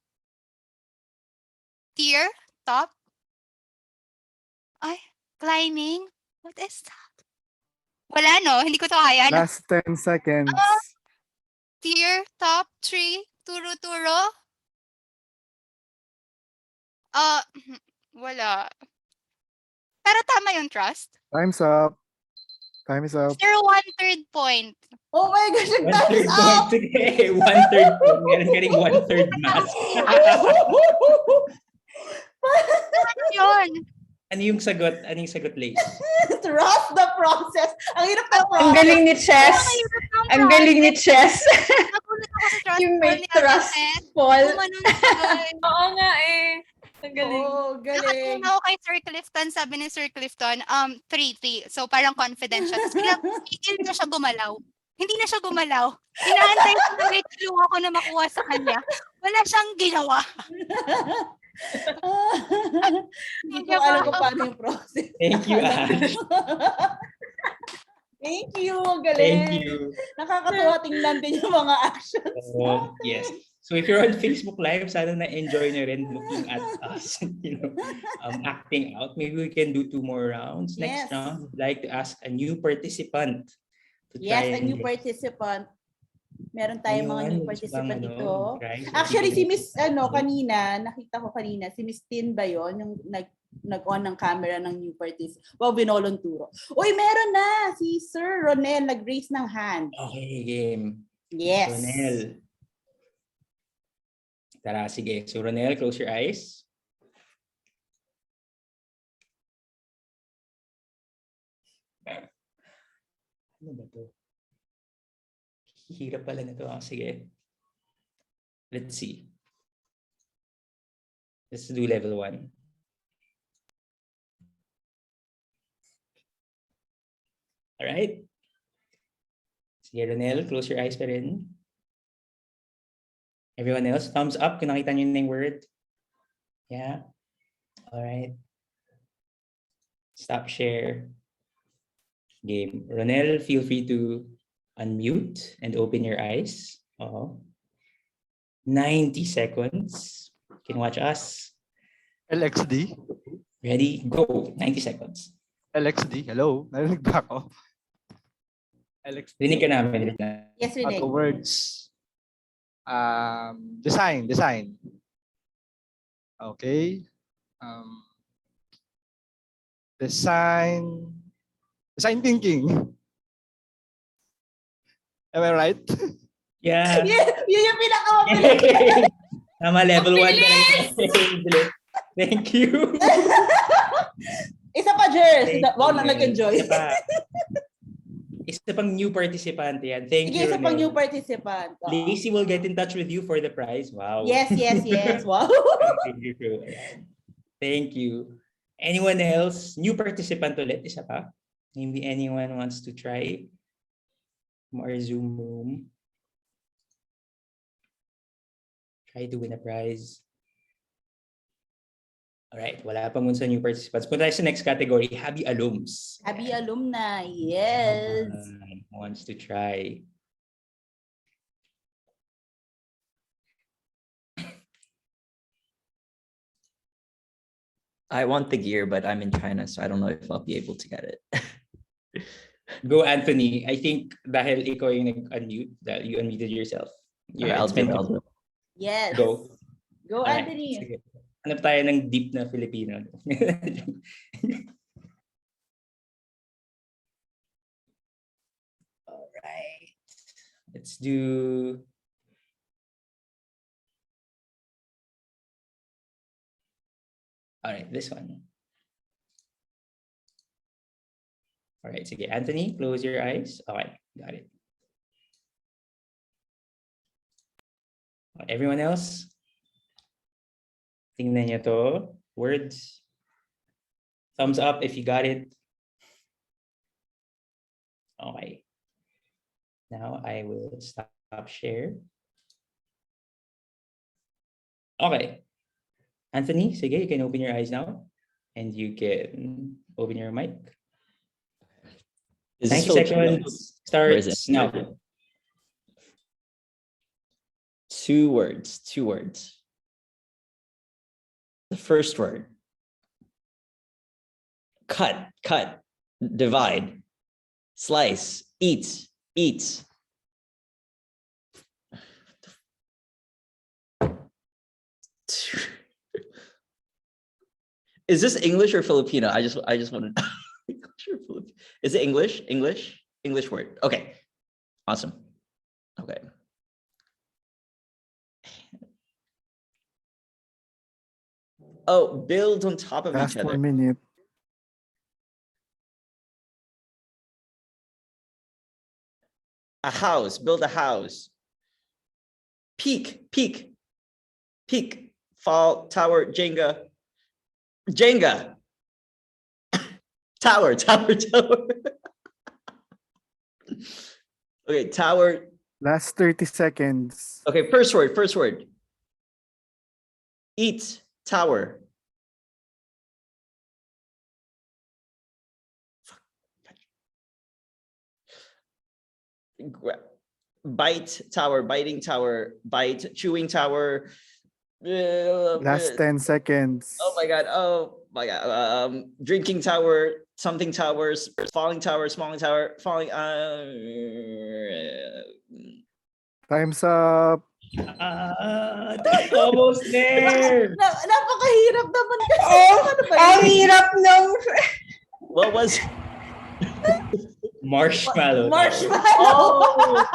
Tier. Top. Ay, climbing. What is that? Wala, no? Hindi ko to kaya. No? Last 10 seconds. Tier. Top. 3. Turo. Wala. Pero tama yung trust. Time's up. Time is up. Sir, 1/3 point. Oh my gosh, yung One third time's point. up! Sige, 1/3 point. Meron ka rin 1/3 mask. Ano yun? Ano yung sagot? Ano yung sagot, Lace? Trust the process. Ang hirap ng process. Ang galing ni Chess. Ang galing ni Chess. Nagulat ako sa trust You fall make ni trust Ate Tess. fall. Gumanon siya. Oo nga eh. Ang galing. Oh, galing. Nakatingin ako kay Sir Clifton, sabi ni Sir Clifton, 3. So parang confident siya. Tapos biglang tigil na siya gumalaw. Hindi na siya gumalaw. Inaantay ko na may clue ako na makuha sa kanya. Wala siyang ginawa. Hindi ko alam kung paano yung process. Thank you, Ash. Thank you. Ang galing. Thank you. Nakakatuwa tingnan din yung mga actions. Yes. So if you're on Facebook Live, sana na-enjoy nyo rin looking at us, acting out. Maybe we can do 2 more rounds. Yes. Next round, I'd like to ask a new participant to Yes, try a new and participant. Meron tayong mga new Ayun, participant bang, dito. try. So, Actually, si sige. Miss, kanina, nakita ko kanina, si Miss Tin ba yun? Yung nag-on ng camera ng new participant. Wow, binolunturo. Uy, meron na! Si Sir Ronel nag-raise ng hand. Okay, game. Yes. Ronel. Tara, sige. So, Ronel, close your eyes. Ano ba to? Hirap pala na to. Sige. Let's see. Let's do level 1. Alright. Sige, Ronel, close your eyes pa rin. Everyone else, thumbs up kung nakita niyo na yung word. Yeah. Alright. Stop share. Game. Ronel, feel free to unmute and open your eyes. 90 seconds. You can watch us. LXD. Ready? Go. 90 seconds. LXD. Hello. Narinig ba ako? LXD. Rinig ka namin. Yes, Rinig. Other words. Design. Okay. Design thinking. Am I right? Yeah. Yun yung pinakamabilis. Tama, level 1. Thank you. Isa pa, Jers. Thank Wow, you. nag-enjoy. Isa pang new participant yan. Thank Sige, you, isa pang Ronel. new participant. Lacey will get in touch with you for the prize. Wow. Yes. Wow. Thank you. Anyone else? New participant ulit. Isa pa. Maybe anyone wants to try from our Zoom room. Try to win a prize. Alright, wala pang sa new participants. Punta tayo sa next category, Happy Alums. Happy alumni. Yes. Wants to try. I want the gear, but I'm in China, so I don't know if I'll be able to get it. Go, Anthony. I think dahil ikaw yung nag-unmute, that you unmuted yourself. Okay, I'll do it. Yes. Go. Go, Alright, Anthony. sige. Hanap tayo ng deep na Filipino. Alright. Let's do... Alright, this one. Alright, sige. Anthony, close your eyes. Okay, got it. Everyone else? Tingnan niyo to. Words. Thumbs up if you got it. Okay. Now I will stop share. Okay. Anthony, sige, you can open your eyes now. And you can open your mic. Is this 90 Filipino? seconds Or is starts it? now. 2 words. 2 words. The first word. Cut. Divide. Slice. Eat. Is this English or Filipino? I just wanted English or Filipino? Is it English? English word. Okay. Awesome. Okay. Oh, build on top of Last each other. 1 minute. A house, build a house. Peak, fall, tower, Jenga. Tower. Okay, tower. Last 30 seconds. Okay, first word. Eat, tower. Bite, tower, biting tower, bite, chewing tower. Last 10 seconds. Oh my god. Drinking tower, something towers, falling tower, smalling tower, falling. Time's up. Almost there. Napakahirap naman kasi. Ano ba Ang yun? hirap nung... What was? Marshmallow. Marshmallow.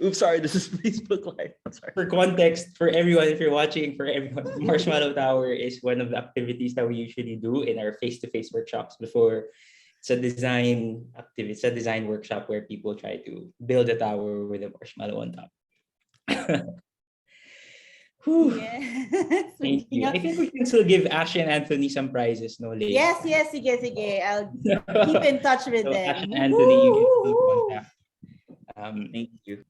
Oops, sorry. This is Facebook Live. I'm sorry. For context, for everyone, if you're watching, for everyone, Marshmallow Tower is one of the activities that we usually do in our face-to-face workshops before. It's a design activity. It's a design workshop where people try to build a tower with a marshmallow on top. Whew. Yes. Thank you. I think we can still give Ash and Anthony some prizes, no, later. Yes, sige. I'll keep in touch with So, them. Ash and Anthony, you can still Woo! contact. Thank you.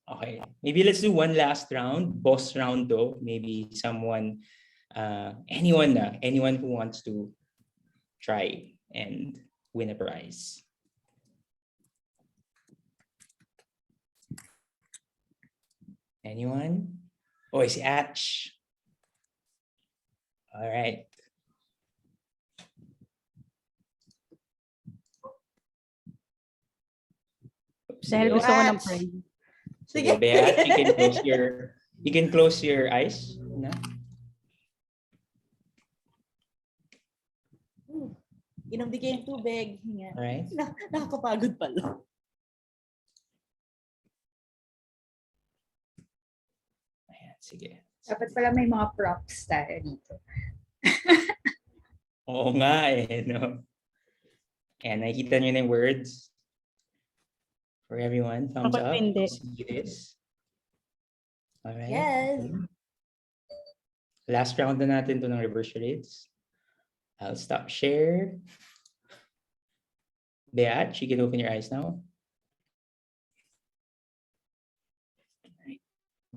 Okay, maybe let's do one last round, boss round though. Maybe someone, anyone who wants to try and win a prize. Anyone? Oh, it's Ash. All right. Dahil gusto ko ng prize. Sige. Bea, you can close your eyes. No? Inom di kayong tubig. Hinga. Alright. Nakakapagod pala. Ayan, sige. Dapat pala may mga props tayo dito. Oo nga eh, no? Ayan, nakikita nyo na yung words. For everyone, thumbs Ako up. hindi. See this. Alright. Yes. Last round na natin to ng reverse charades. I'll stop share. Beat, you can open your eyes now.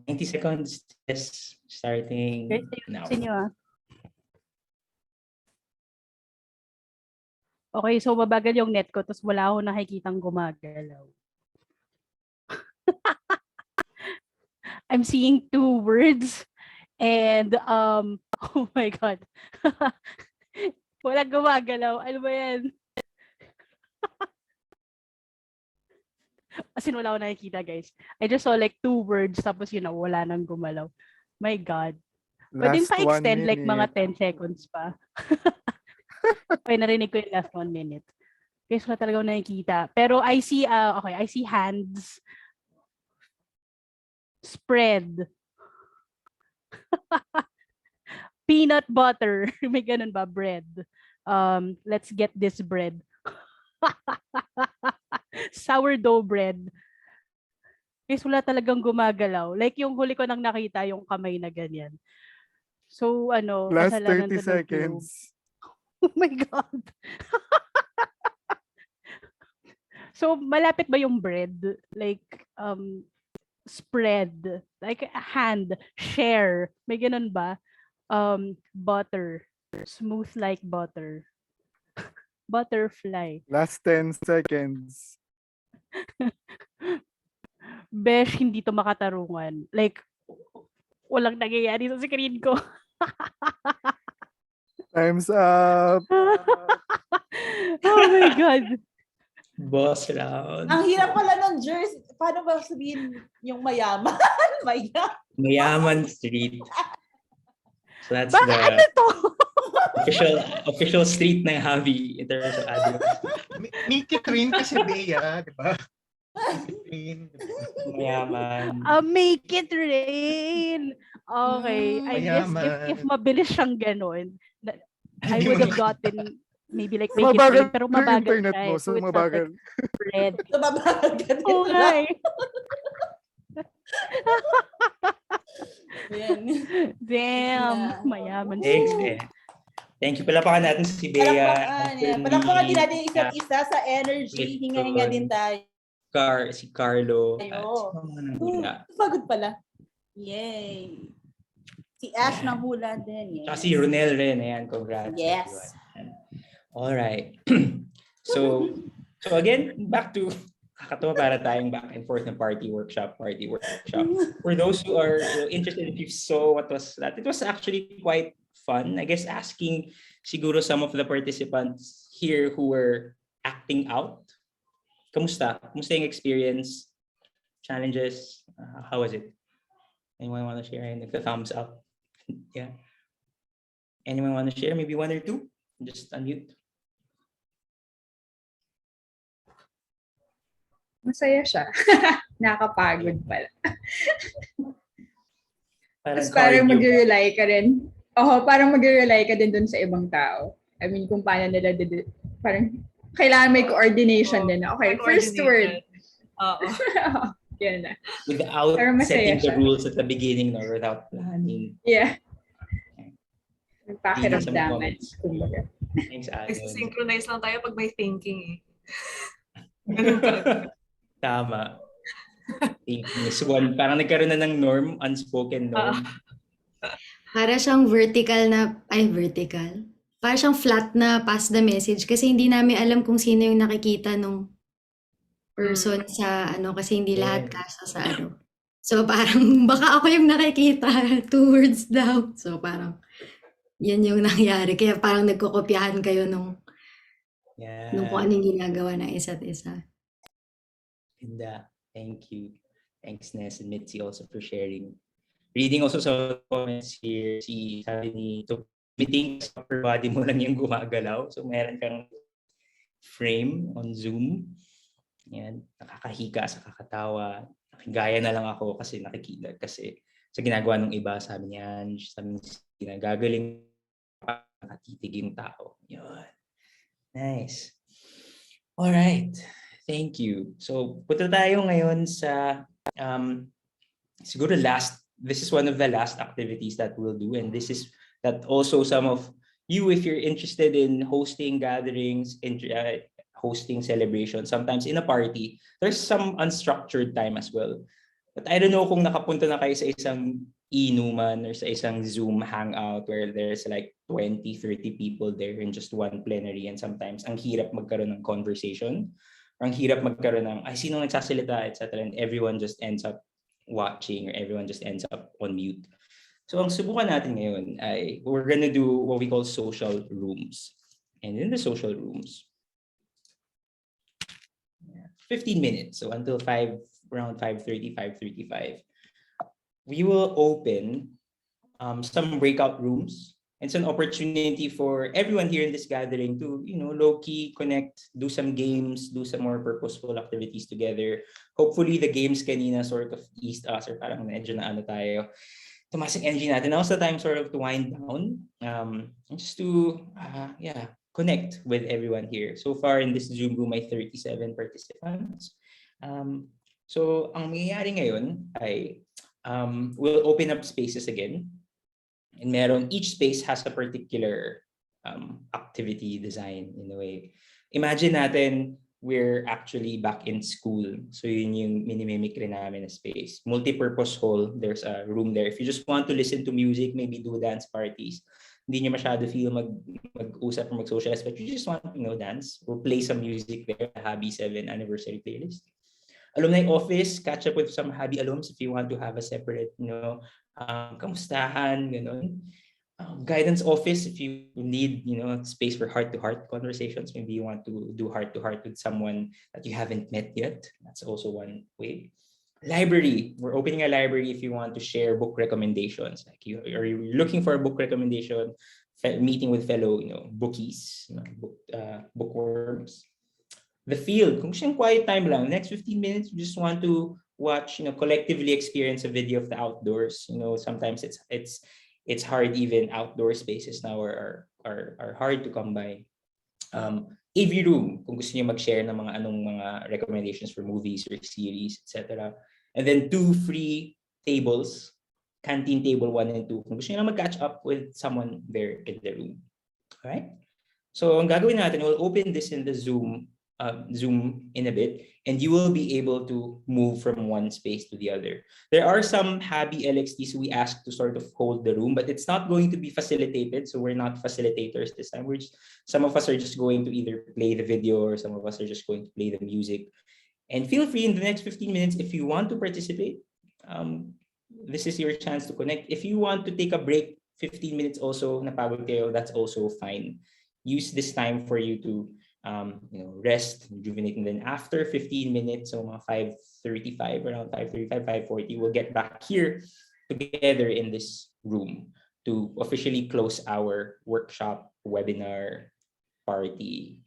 90 seconds. Yes, starting Guys, now. ayusin nyo ah. Okay, so mabagal yung net ko, tapos wala akong nakikitang gumagalaw. I'm seeing 2 words and oh my god. Walang gumagalaw. Ano ba yan? As in, wala akong nakikita, guys. I just saw like 2 words tapos yun na, wala nang gumalaw. My god. Pwedeng Last 1 pa-extend like mga minute. 10 seconds pa. Okay, narinig ko yung last 1 minute. Guys, wala talaga akong nakikita. Pero I see, I see hands. Spread. Peanut butter. May ganun ba? Bread. Let's get this bread. Sourdough bread. Guys, wala talagang gumagalaw. Like yung huli ko nang nakita yung kamay na ganyan. So, Last kasalanan 30 to ng seconds. Oh my God. So, malapit ba yung bread? Like, spread. Like, hand. Share. May ganun ba? Butter. Smooth like butter. Butterfly. Last 10 seconds. Besh, hindi to makatarungan. Like, walang nangyayari sa screen ko. Time's up. Oh my God. Boss round. Ang hirap pala ng jersey. Paano ba sabihin yung mayaman? Mayaman Street. So that's Ano to? official street ng Javi in terms of advocacy. Make it rain kasi Bea, di ba? Mayaman. Make it rain. Okay. I guess if mabilis siyang ganun, I Hindi would mo have gotten maybe like make it Mabagal rain, pero yung mabagal internet siya mo, eh. so So it's not mabagal. like spread. Mabagal. Oo nga eh. Yan. Damn. Mayaman Thanks, siya. eh. Thank you. Palapakan natin si Bea. Palakpakan, yan. Palakpakan din natin yung isa't isa sa energy. Ito. Hinga-hinga din tayo. Si Carlo. At Ayo. si mga nanghula. Pagod pala. Yay. Si Ash ng hula din. Yes. Tsaka si Ronel rin. Ayan, congrats. Yes. everyone. All right. so again, back to kakatawa para tayong back and forth ng party workshop. For those who are interested, if you saw what was that, it was actually quite fun. I guess asking siguro some of the participants here who were acting out. Kamusta? Kamusta yung experience? Challenges? How was it? Anyone want to share? Thumbs up. Yeah. Anyone want to share? Maybe one or two? Just unmute. Masaya siya. Nakakapagod pala. Parang Tapos parang cardio. mag-rely ka rin. Oo, parang mag-rely ka din dun sa ibang tao. I mean, kung paano nila, parang kailangan may coordination din. Okay, first word. Oo. Yan na. Without Pero masaya setting the siya. rules at the beginning, no, without planning. Yeah. Bilang sa mga Pakiramdaman. comments. Kumbaga. Thanks, Alan. Synchronize lang tayo pag may thinking eh. Tama. Miss One, parang nagkaroon na ng norm, unspoken norm. Para siyang vertical. Para siyang flat na pass the message kasi hindi namin alam kung sino yung nakikita nung person sa kasi hindi lahat kasya sa So parang baka ako yung nakikita 2 words daw. So parang yan yung nangyari. Kaya parang nagkokopyahan kayo nung kung ano yung ginagawa ng isa't isa. Ganda. Thank you. Thanks, Ness and Mitzi, also for sharing. Reading also sa comments here, sabi ni meeting sa upper body mo lang yung gumagalaw. So meron kang frame on Zoom. Yan, nakakahika sa kakatawa. Nakigaya na lang ako kasi nakikita. Kasi sa ginagawa ng iba, sabi niya, sabi niya, gagaling nakatitig yung tao. Yun. Nice. All right. Thank you. So, punta tayo ngayon sa siguro this is one of the last activities that we'll do, and this is that also some of you, if you're interested in hosting gatherings, hosting celebrations, sometimes in a party, there's some unstructured time as well. But I don't know kung nakapunta na kayo sa isang inuman or sa isang Zoom hangout where there's like 20, 30 people there in just one plenary, and sometimes ang hirap magkaroon ng conversation, or ang hirap magkaroon ng sino nagsasalita, etc. And everyone just ends up watching, or everyone just ends up on mute. So ang subukan natin ngayon ay we're gonna do what we call social rooms. And in the social rooms, 15 minutes, so until around 5:30, 5:35, we will open some breakout rooms. It's an opportunity for everyone here in this gathering to, low-key connect, do some games, do some more purposeful activities together. Hopefully, the games kanina sort of eased us, or parang medyo na tayo, tumaas ang energy natin. Now's the time sort of to wind down, just to, connect with everyone here. So far in this Zoom room, may 37 participants. So, ang mangyayari ngayon ay we'll open up spaces again. And each space has a particular activity design in a way. Imagine natin we're actually back in school. So yun yung minimimicry namin na space. Multi-purpose hall, there's a room there. If you just want to listen to music, maybe do dance parties, hindi nyo masyado feel mag-usap or mag-socialize, but you just want to dance, we'll play some music there, the Habi 7 anniversary playlist. Alumni office, catch up with some Habi alums if you want to have a separate, kamustahan, ganun. Guidance office, if you need, space for heart-to-heart conversations, maybe you want to do heart-to-heart with someone that you haven't met yet. That's also one way. Library, we're opening a library if you want to share book recommendations. Like you're looking for a book recommendation, meeting with fellow, bookies, bookworms. The field, kung gusto yung quiet time lang, next 15 minutes, you just want to watch, collectively experience a video of the outdoors. Sometimes it's hard, even outdoor spaces now are hard to come by. AV room, kung gusto niyo mag-share ng mga recommendations for movies or series, etc. And then 2 free tables, canteen table 1 and 2, kung gusto niyo mag-catch up with someone there in the room. All right? So ang gagawin natin, we'll open this in the Zoom in a bit, and you will be able to move from one space to the other. There are some Habi LXDs we asked to sort of hold the room, but it's not going to be facilitated, so we're not facilitators this time. Some of us are just going to either play the video, or some of us are just going to play the music. And feel free in the next 15 minutes, if you want to participate, this is your chance to connect. If you want to take a break, 15 minutes also, napagod kayo, that's also fine. Use this time for you to rest, rejuvenate, and then after 15 minutes, so mga 5:35, around 5:35, 5:40, we'll get back here together in this room to officially close our workshop, webinar, party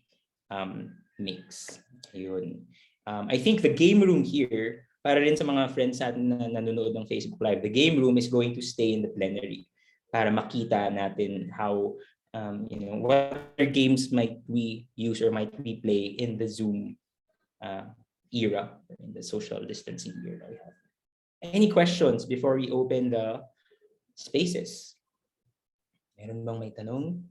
mix. Yun. I think the game room here, para rin sa mga friends natin na nanonood ng Facebook Live, the game room is going to stay in the plenary para makita natin how what other games might we use or might we play in the Zoom era, in the social distancing era we have. Any questions before we open the spaces? Meron bang may tanong?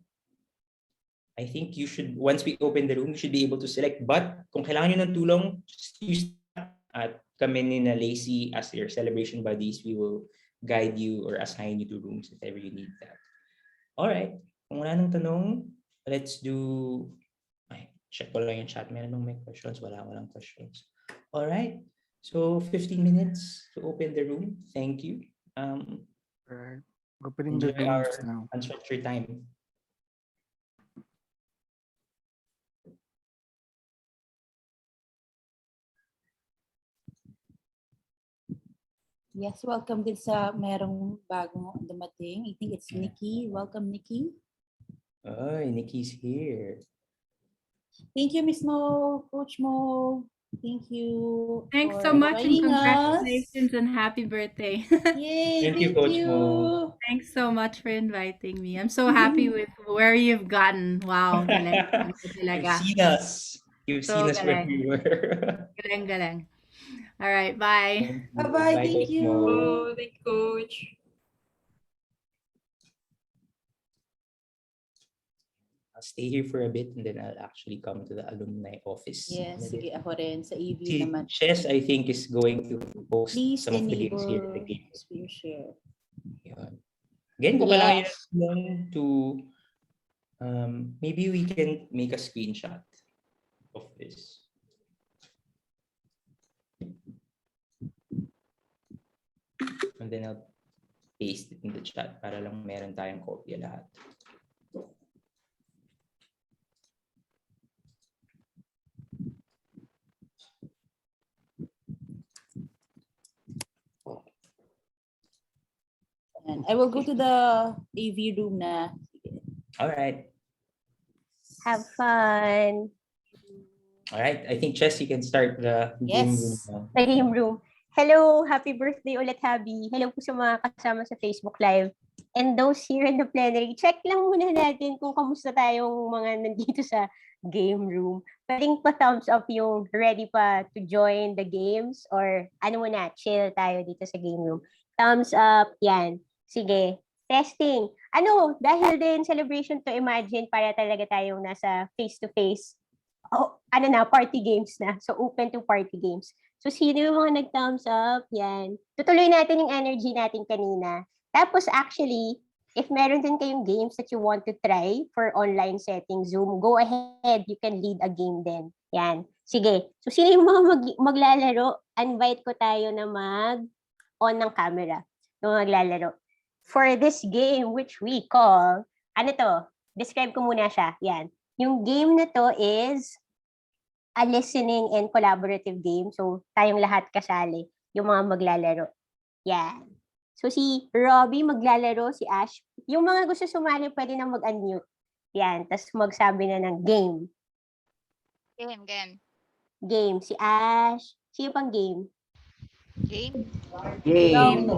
I think you should, once we open the room, you should be able to select, but kung kailangan nyo ng tulong, just use that. At kami ni na Lacey as your celebration buddies, we will guide you or assign you to rooms if ever you need that. All right. Kung wala nang tanong, let's do... check ko lang yung chat. Meron may questions? Walang questions. All right. So 15 minutes to open the room. Thank you. Opening the Enjoy our rooms now. unstructured time. Yes, welcome din sa merong bagong dumating. I think it's Nikki. Welcome, Nikki. Oh, Nikki's here. Thank you, Miss Mo, Coach Mo. Thank you. Thanks for so much and joining us. congratulations and happy birthday. Yay, Thank you, Coach Mo. Thanks so much for inviting me. I'm so happy with where you've gotten. Wow, galing. You've seen us. You've So seen us where galing. we were. Galing. All right, bye. Bye-bye, Bye, thank Coach you. Mo. Thank you, Coach. I'll stay here for a bit and then I'll actually come to the alumni office. Yes, sige, ako rin. Sa EV Si naman. Chess, I think, is going to post Please some of the games here in the enable game. screen share. Yun. Again, kung kailangan Yes. lang to, maybe we can make a screenshot of this. And then I'll paste it in the chat para lang meron tayong kopya lahat. And I will go to the AV room na. All right. Have fun. All right. I think, Chess, you can start the game room Yes. now. The game room. Hello, happy birthday ulit, Habi. Hello po sa mga kasama sa Facebook Live. And those here in the plenary, check lang muna natin kung kamusta tayong mga nandito sa game room. Pwedeng pa thumbs up yung ready pa to join the games or ano muna, chill tayo dito sa game room. Thumbs up, yan. Sige, testing. Ano, dahil din celebration to Imagine, para talaga tayong nasa face-to-face. Oh, ano na, party games na. So, open to party games. So, sino yung mga nag-thumbs up? Yan. Tutuloy natin yung energy natin kanina. Tapos, actually, if meron din kayong games that you want to try for online setting Zoom, go ahead. You can lead a game din. Yan. Sige. So, sino yung mga maglalaro? Invite ko tayo na mag-on ng camera. Yung maglalaro. For this game, which we call, ano to? Describe ko muna siya. Yan. Yung game na to is a listening and collaborative game. So, tayong lahat kasali, yung mga maglalaro. Yan. So si Robbie maglalaro, si Ash. Yung mga gusto sumali, pwede na mag-unmute. Yan, tapos magsabi na ng game. Game. Game. Si Ash. Sino pang game? Game. Game.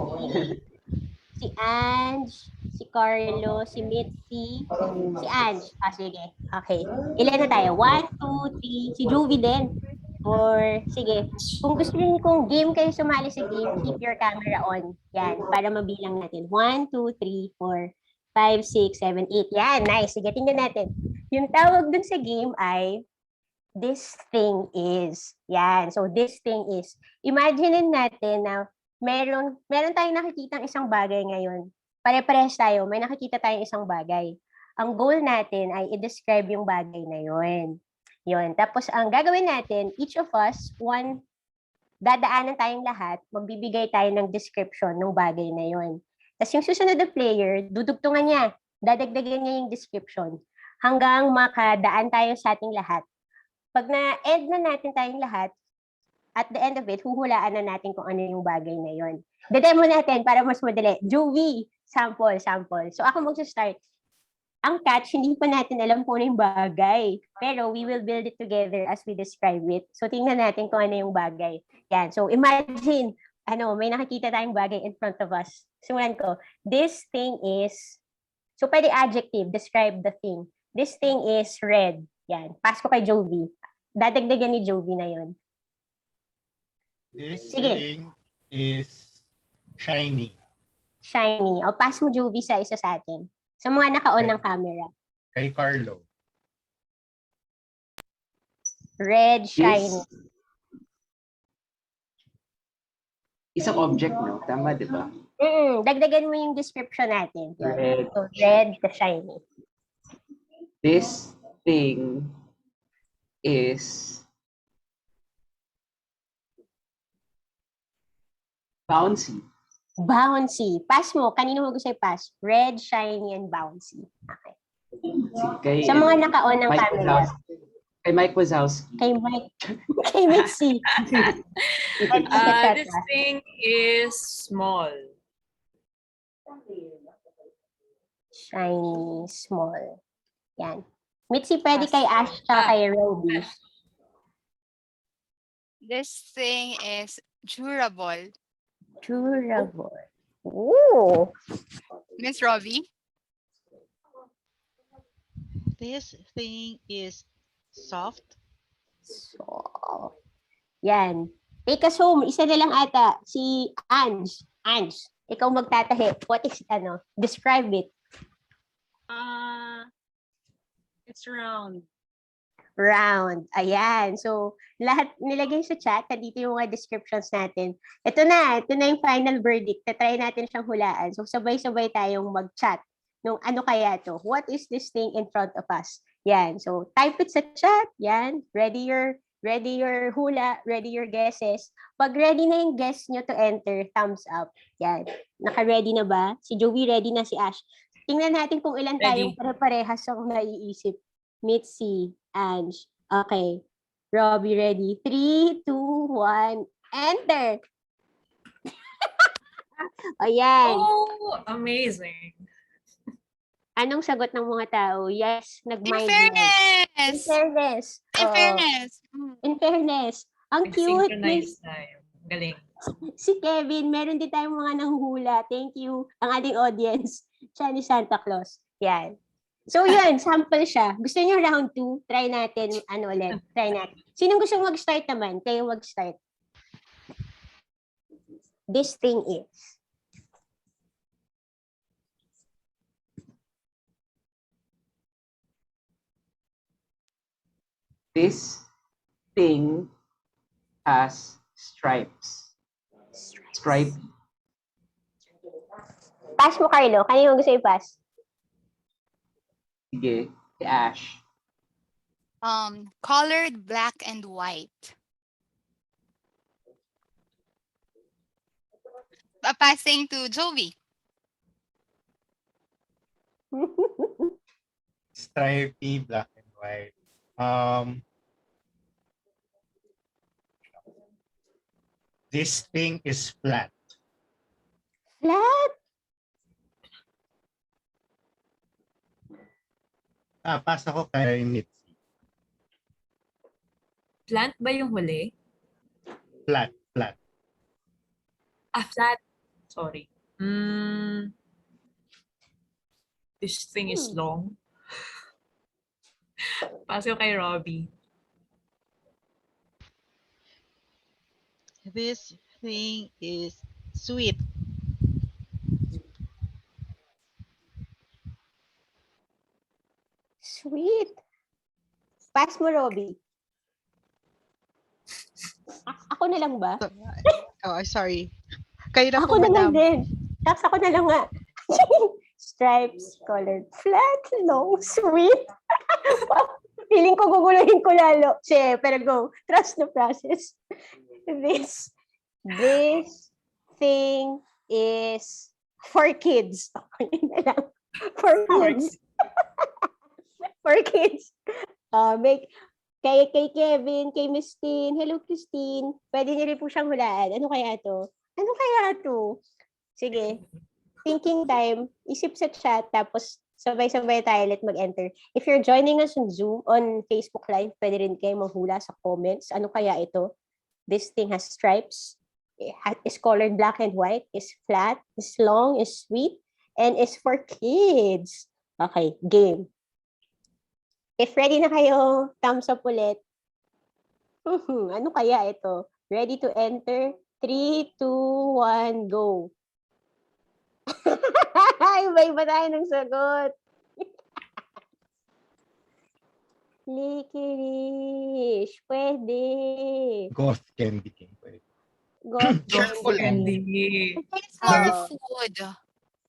Si Ange, si Carlo, si Mitzi, si Ange. Sige. Okay. Ilan na tayo? 1, 2, 3. Si Juvie din. 4. Sige. Kung gusto niyo kung game kayo sumali sa game, keep your camera on. Yan. Para mabilang natin. 1, 2, 3, 4, 5, 6, 7, 8. Yan. Nice. Sige, tingnan natin. Yung tawag dun sa game ay this thing is. Yan. So, this thing is. Imagine natin na meron tayong nakikitang isang bagay ngayon. Pare-parehas tayo. May nakikita tayong isang bagay. Ang goal natin ay i-describe yung bagay na yun. Yun. Tapos, ang gagawin natin, each of us, dadaanan tayong lahat, magbibigay tayo ng description ng bagay na yun. Tapos yung susunod na player, dudugtungan niya. Dadagdagan niya yung description. Hanggang makadaan tayo sa ating lahat. Pag na-end na natin tayong lahat, at the end of it, huhulaan na natin kung ano yung bagay na yon. Demo natin para mas madali. Juvie, sample. So ako mag-start. Ang catch, hindi pa natin alam kung ano yung bagay. Pero we will build it together as we describe it. So tingnan natin kung ano yung bagay. Yan. So imagine, may nakikita tayong bagay in front of us. Simulan ko. This thing is, so pwede adjective, describe the thing. This thing is red. Yan. Pass ko kay Jovie. Dadagdagan ni Jovie na yon. This Sige. thing is shiny. Shiny. O, pass mo Jovie sa isa sa atin. Sa mga naka-on ng camera. Kay Carlo. Red, shiny. Isang object, no? Tama, di ba? Dagdagan mo yung description natin. Red. So, red to shiny. This thing is bouncy. Bouncy. Pass mo. Kanino mo gusto i-pass? Red, shiny, and bouncy. Okay. Kay, Sa mga naka-on ng Mike camera. Wazowski. Kay Mike Wazowski. Kay Mike. Kay Mitzi. This thing is small. Shiny, small. Yan. Mitzi, pwede kay Ash tsaka kay Robbie. This thing is durable. Durable. Ooh. Miss Robbie? This thing is soft. So, yan. Take us home. Isa na lang ata. Si Ange. Ange, ikaw magtatahi. What is, describe it. It's round. Round. Ayan. So, lahat nilagay sa chat. Dito yung mga descriptions natin. Ito na yung final verdict. Try natin siyang hulaan. So, sabay-sabay tayong mag-chat nung ano kaya to. What is this thing in front of us? Yan. So, type it sa chat. Yan. Ready your hula. Ready your guesses. Pag ready na yung guess nyo to enter, thumbs up. Yan. Naka-ready na ba? Si Joey ready na, si Ash. Tingnan natin kung ilan tayong pare-parehas ang naiisip. Mitzi, Ange. Okay. Robbie, ready? 3, 2, 1, enter! Ayan. Oh, amazing. Anong sagot ng mga tao? Yes, nag-mind. In fairness! In fairness. In Oo. fairness. In fairness. Ang cute. Synchronize tayo. Galing. Si Kevin, meron din tayong mga nanghuhula. Thank you. Ang ating audience. Siya ni Santa Claus. Yan. So yun, sample siya. Gusto niyo round 2? Try natin, ulit. Try natin. Sinong gusto mag-start naman? Kayo mag-start. This thing is. This thing has stripes. Stripe. Pass mo, Carlo. Kanino gusto i-pass? Sige. Si Ash. Colored black and white. Passing to Jovi. Stripy, black and white. This thing is flat. Flat? Pass ako kay Mitzi. Plant ba yung huli? Flat. Flat. Sorry. This thing is long. Pass ko kay Robbie. This thing is sweet. Sweet. Pass mo, Robbie. Ako na lang ba? Oh, sorry. Kayo na Ako po, na lang madam. din. Tapos ako na lang nga. Stripes, colored, flat, long, sweet. Feeling ko guguluhin ko lalo. Sige, pero go. Trust the process. This thing is for kids. Okay na lang. For kids. For kids. Kay Kevin, kay Miss Tin. Hello, Christine. Pwede niyo rin po siyang hulaan. Ano kaya to? Sige. Thinking time. Isip sa chat. Tapos sabay-sabay tayo let mag-enter. If you're joining us on Zoom, on Facebook Live, pwede rin kayo mahula sa comments. Ano kaya ito? This thing has stripes. Is colored black and white. Is flat. Is long. Is sweet. And is for kids. Okay, game. If ready na kayo, thumbs up ulit. Ano kaya ito? Ready to enter? 3, 2, 1, go. Iba-iba tayo ng sagot. Licorice. Pwede. Goth candy king. Pwede. Goth candy. It's more food.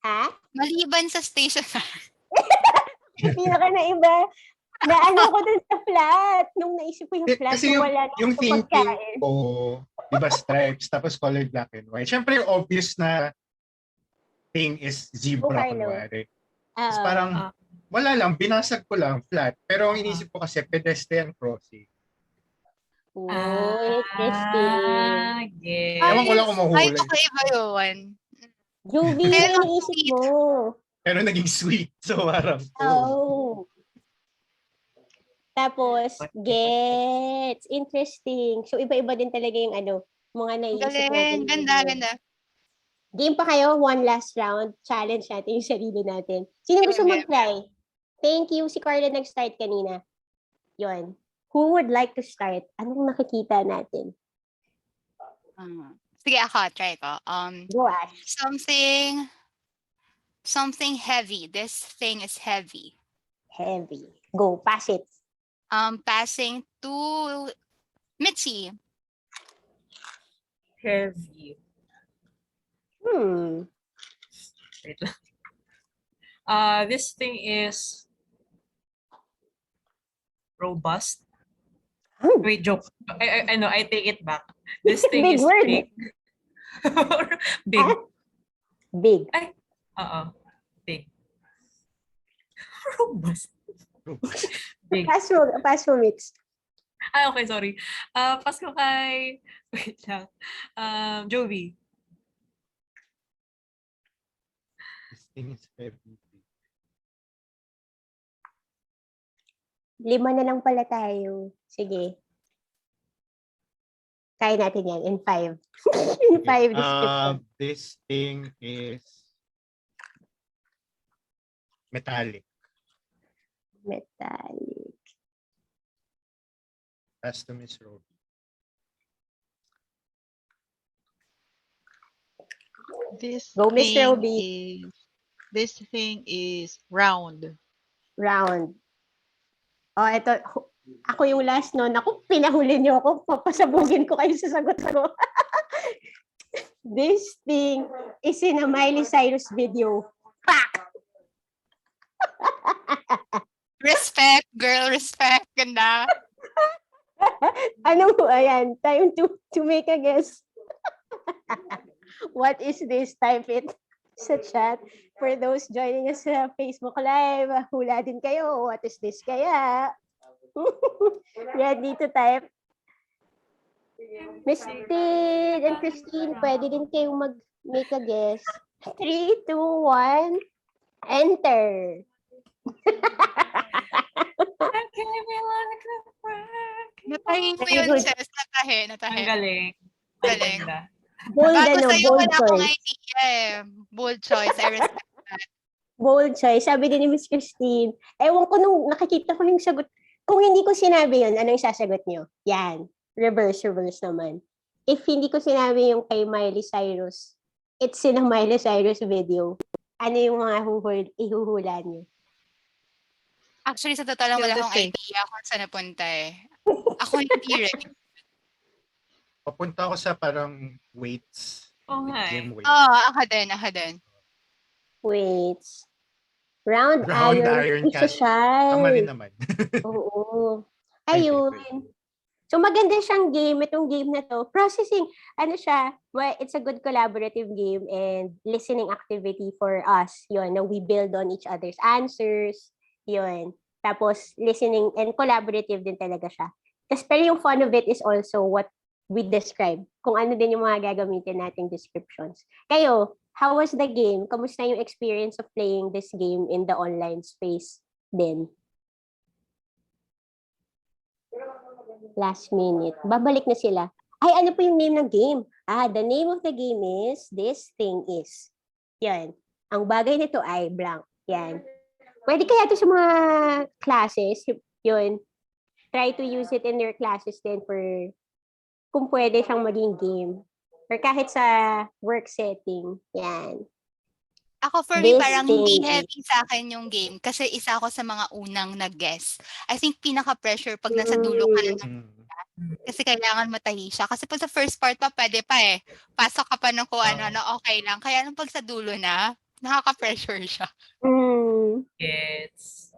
Ha? Maliban sa stationery. Pinaka na iba. Naano ko dun sa flat. Nung naisip ko yung flat, Kasi wala na yung sa thinking pagkain. ko, diba stripes, tapos colored black and white. Siyempre yung obvious na thing is zebra, Carlo. kunwari. Tapos parang, wala lang, binasag ko lang, flat. Pero ang inisip ko kasi, pedestrian crossing. Oh, interesting. Ewan ko lang kung mahuli. Ay, kakaiba yun. Juvie na iniisip mo. Pero naging sweet. So parang, Oh. Tapos, gets. Interesting. So, iba-iba din talaga yung mga naisip natin. Galing. Ganda. Game pa kayo, one last round. Challenge natin yung sarili natin. Sino gusto mag-try? Thank you. Si Carla nag-start kanina. Yon. Who would like to start? Anong nakikita natin? Sige, ako. Try ko. Go, Ash. Something heavy. This thing is heavy. Heavy. Go, pass it. Passing to Mitzi. Heavy. Wait lang. This thing is robust. Wait, joke. I know, I take it back. This thing Big is word. big. Big. Big. Ay, big. Robust. Big. Pass mo, Mix. Okay, sorry. Pass ko kay... Wait lang. Jovi. this thing is heavy. 5 na lang pala tayo. Sige. Kaya natin yan in 5. In 5 description. This thing is metallic. Metallic. That's to Miss Roby. Go, Miss This thing is round. Round. Oh, ito. Ako yung last no. Naku, pinahuli niyo ako. Papasabugin ko kayo sa sagot ko. This thing is in a Miley Cyrus video. Pak! Respect, girl. Respect. Ganda. Ayan. Time to make a guess. What is this? Type it sa chat. For those joining us sa Facebook Live, hula din kayo. What is this kaya? Ready to type? Miss Tin and Christine, pwede din kayong mag-make a guess. 3, 2, 1, enter. Natahi mo Very yun, good. Chess. Natahi. Ang galing. Ang Galing. ganda. Bold, Bago sa'yo, bold wala akong choice. idea eh. Bold choice. I respect that. Bold choice. Sabi din ni Miss Christine, ewan ko nung nakikita ko yung sagot. Kung hindi ko sinabi yun, ano yung sasagot nyo? Yan. Reverse naman. If hindi ko sinabi yung kay Miley Cyrus, it's in a Miley Cyrus video. Ano yung mga ihuhula nyo? Actually, sa totoo lang, wala Feel the akong same. idea kung saan napunta eh. Ako hindi rin. Papunta ako sa parang weights. Oo nga eh. Game weights. Oo, ako din. Wait. Round Round iron iron isa cat. siya. Tama rin naman. Oo. Ayun. So maganda siyang game. Itong game na to. Processing. Ano siya? Well, it's a good collaborative game and listening activity for us. Yun. Na we build on each other's answers. Yun. Tapos listening and collaborative din talaga siya. Pero yung fun of it is also what we describe. Kung ano din yung mga gagamitin nating descriptions. Kayo, how was the game? Kamusta yung experience of playing this game in the online space din? Last minute. Babalik na sila. Ay, ano po yung name ng game? The name of the game is This Thing Is. Yan. Ang bagay nito ay blank. Yan. Pwede kaya ito sa mga classes. Yun. Try to use it in your classes din for kung pwede siyang maging game. Or kahit sa work setting. Yan. Ako for me, This parang hindi thing heavy sa akin yung game kasi isa ako sa mga unang nag-guess. I think pinaka-pressure pag nasa dulo ka na kasi kailangan matahi siya. Kasi pag sa first part pa, pwede pa eh. Pasok ka pa ng kung ano, okay lang. Kaya nung pag sa dulo na, nakaka-pressure siya. Yes.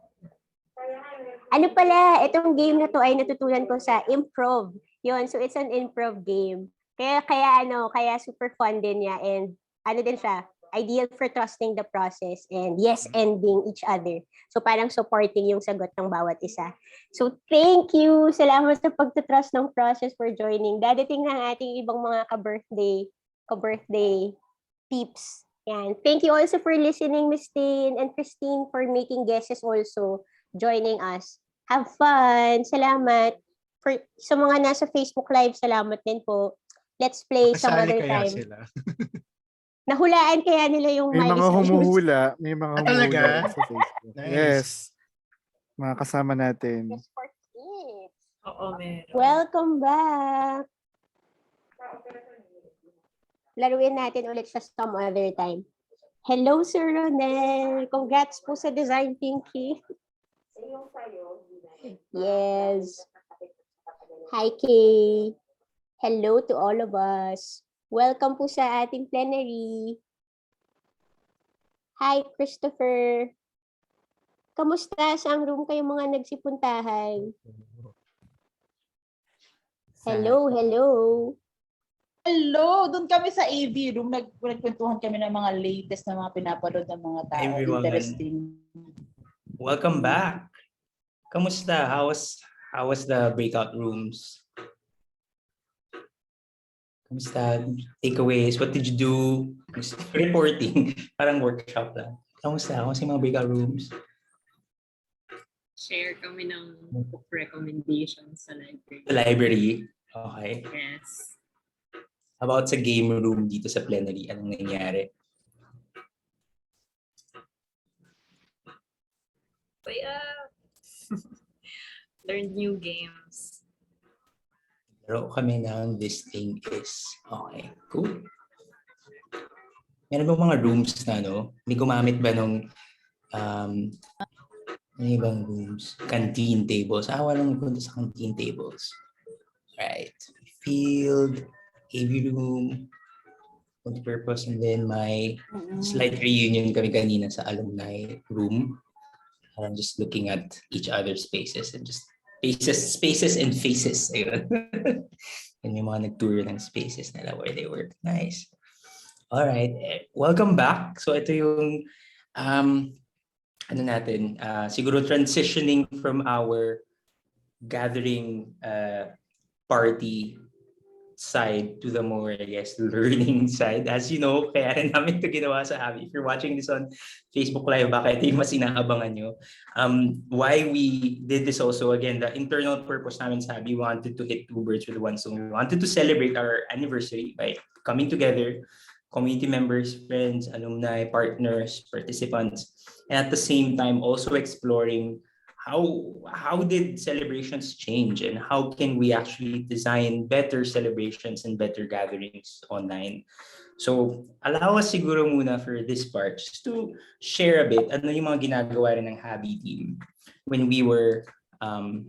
Ano pala, itong game na to ay natutunan ko sa improv. Yun, so it's an improv game. Kaya super fun din niya and ano din siya, ideal for trusting the process and ending each other. So parang supporting yung sagot ng bawat isa. So thank you. Salamat sa pagtatrust ng process for joining. Dadating na ating ibang mga ka-birthday tips. Yan. Thank you also for listening, Miss Tin and Christine, for making guesses also joining us. Have fun. Salamat. Sa mga nasa Facebook Live, salamat din po. Let's play some Kasali other kaya time. sila. Nahulaan kaya nila yung May mga Miley Cyrus. humuhula. May mga Ah, talaga? humuhula sa Facebook. Nice. Yes. Mga kasama natin. Oo, meron. Welcome back. Laruin natin ulit sa some other time. Hello, Sir Ronel. Congrats po sa design thinking. Yes. Hi, Kay. Hello to all of us. Welcome po sa ating plenary. Hi, Christopher. Kamusta? Saang room kayo mga nagsipuntahan? Hello. Hello! Doon kami sa AV room. Nagkwentuhan kami ng mga latest na mga pinapanood ng mga tao. Everyone. Interesting. Welcome back. Kamusta? How was the breakout rooms? Kamusta? Takeaways? What did you do? Reporting. Parang workshop lang. Kamusta? Kamusta yung mga breakout rooms? Share kami ng book recommendations sa library. Sa library? Okay. Yes. How about sa game room dito sa plenary? Anong nangyari? Learn new games. Laro kami ng This Thing Is. Okay, cool. Meron ba mga rooms na may gumamit ba nung ano ibang rooms? Canteen tables. Walang punta sa canteen tables. Right. Field, AV room, multi-purpose, and then my slight reunion kami kanina sa alumni room. I'm just looking at each other's spaces and just spaces and faces. Ayun. And yung mga nag-tour ng spaces nila where they were. Nice. All right. Welcome back. So ito yung siguro transitioning from our gathering party side to the more, I guess, learning side. As you know, kaya rin namin ito ginawa sa Habi. If you're watching this on Facebook Live, baka ito yung mas inaabangan nyo. Why we did this also, again, the internal purpose namin sa Habi, we wanted to hit two birds with one stone. We wanted to celebrate our anniversary by coming together, community members, friends, alumni, partners, participants, and at the same time also exploring how did celebrations change and how can we actually design better celebrations and better gatherings online. So allow us siguro muna for this part just to share a bit ano yung mga ginagawa rin ng Habi team when we were I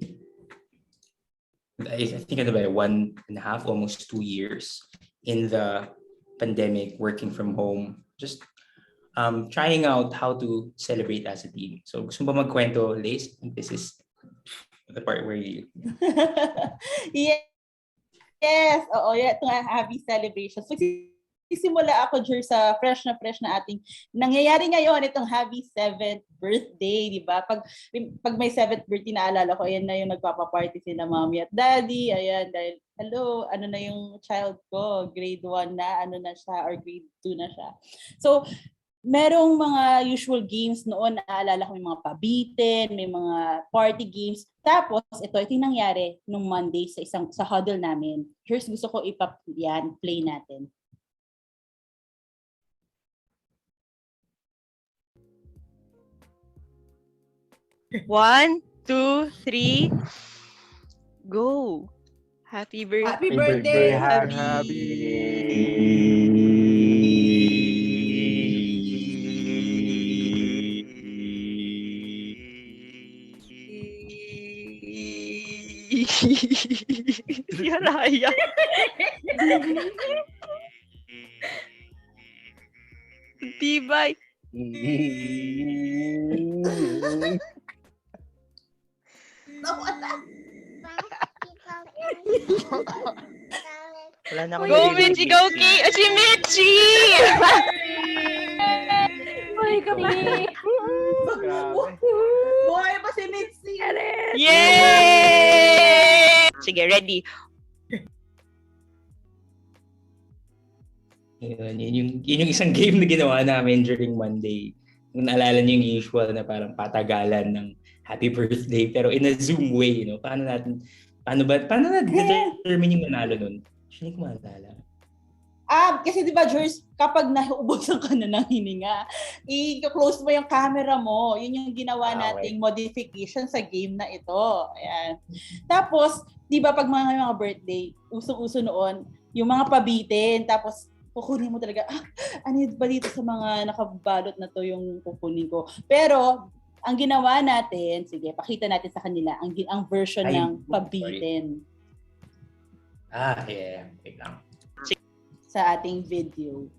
think about 1.5, almost 2 years in the pandemic, working from home, just trying out how to celebrate as a team. So gusto mo ba magkwento, Lace? This is the part where you... Yes, oo, ito nga, Habi celebration. So simula ako dyan sa fresh na ating nangyayari ngayon itong Habi 7th birthday, di ba? Pag may 7th birthday naalala ko, ayan na yung nagpapaparty sila mommy at daddy, ayan, dahil hello, ano na yung child ko, grade 1 na, ano na siya, or grade 2 na siya. So, merong mga usual games noon, naalala ko may mga pabitin, may mga party games. Tapos, ito yung nangyari nung Monday sa huddle namin. Here's gusto ko play natin. One, two, three, go. Happy birthday. Happy birthday, Yaraya. Tibay. Wala na go, Mitchie! Go, Kay! Si Mitchie! Uy, kami! Buhay pa si Mitzi! Yay! Sige, ready. Yun yung isang game na ginawa namin during Monday. Kung naalala niyo yung usual na parang patagalan ng happy birthday pero in a Zoom way, you know? Paano na-determine yung manalo nun? Hindi ko maalala. Kasi di ba, Jules, kapag nauubusan ka na ng hininga, i-close mo yung camera mo. Yun yung ginawa nating modification sa game na ito. Ayan. Tapos, di ba, pag mga birthday, usong-uso noon, yung mga pabitin, tapos kukunin mo talaga, ano yun ba dito sa mga nakabalot na to yung kukunin ko. Pero, ang ginawa natin, sige, pakita natin sa kanila, ang version ng pabitin. Yeah. Wait lang. Sa ating video.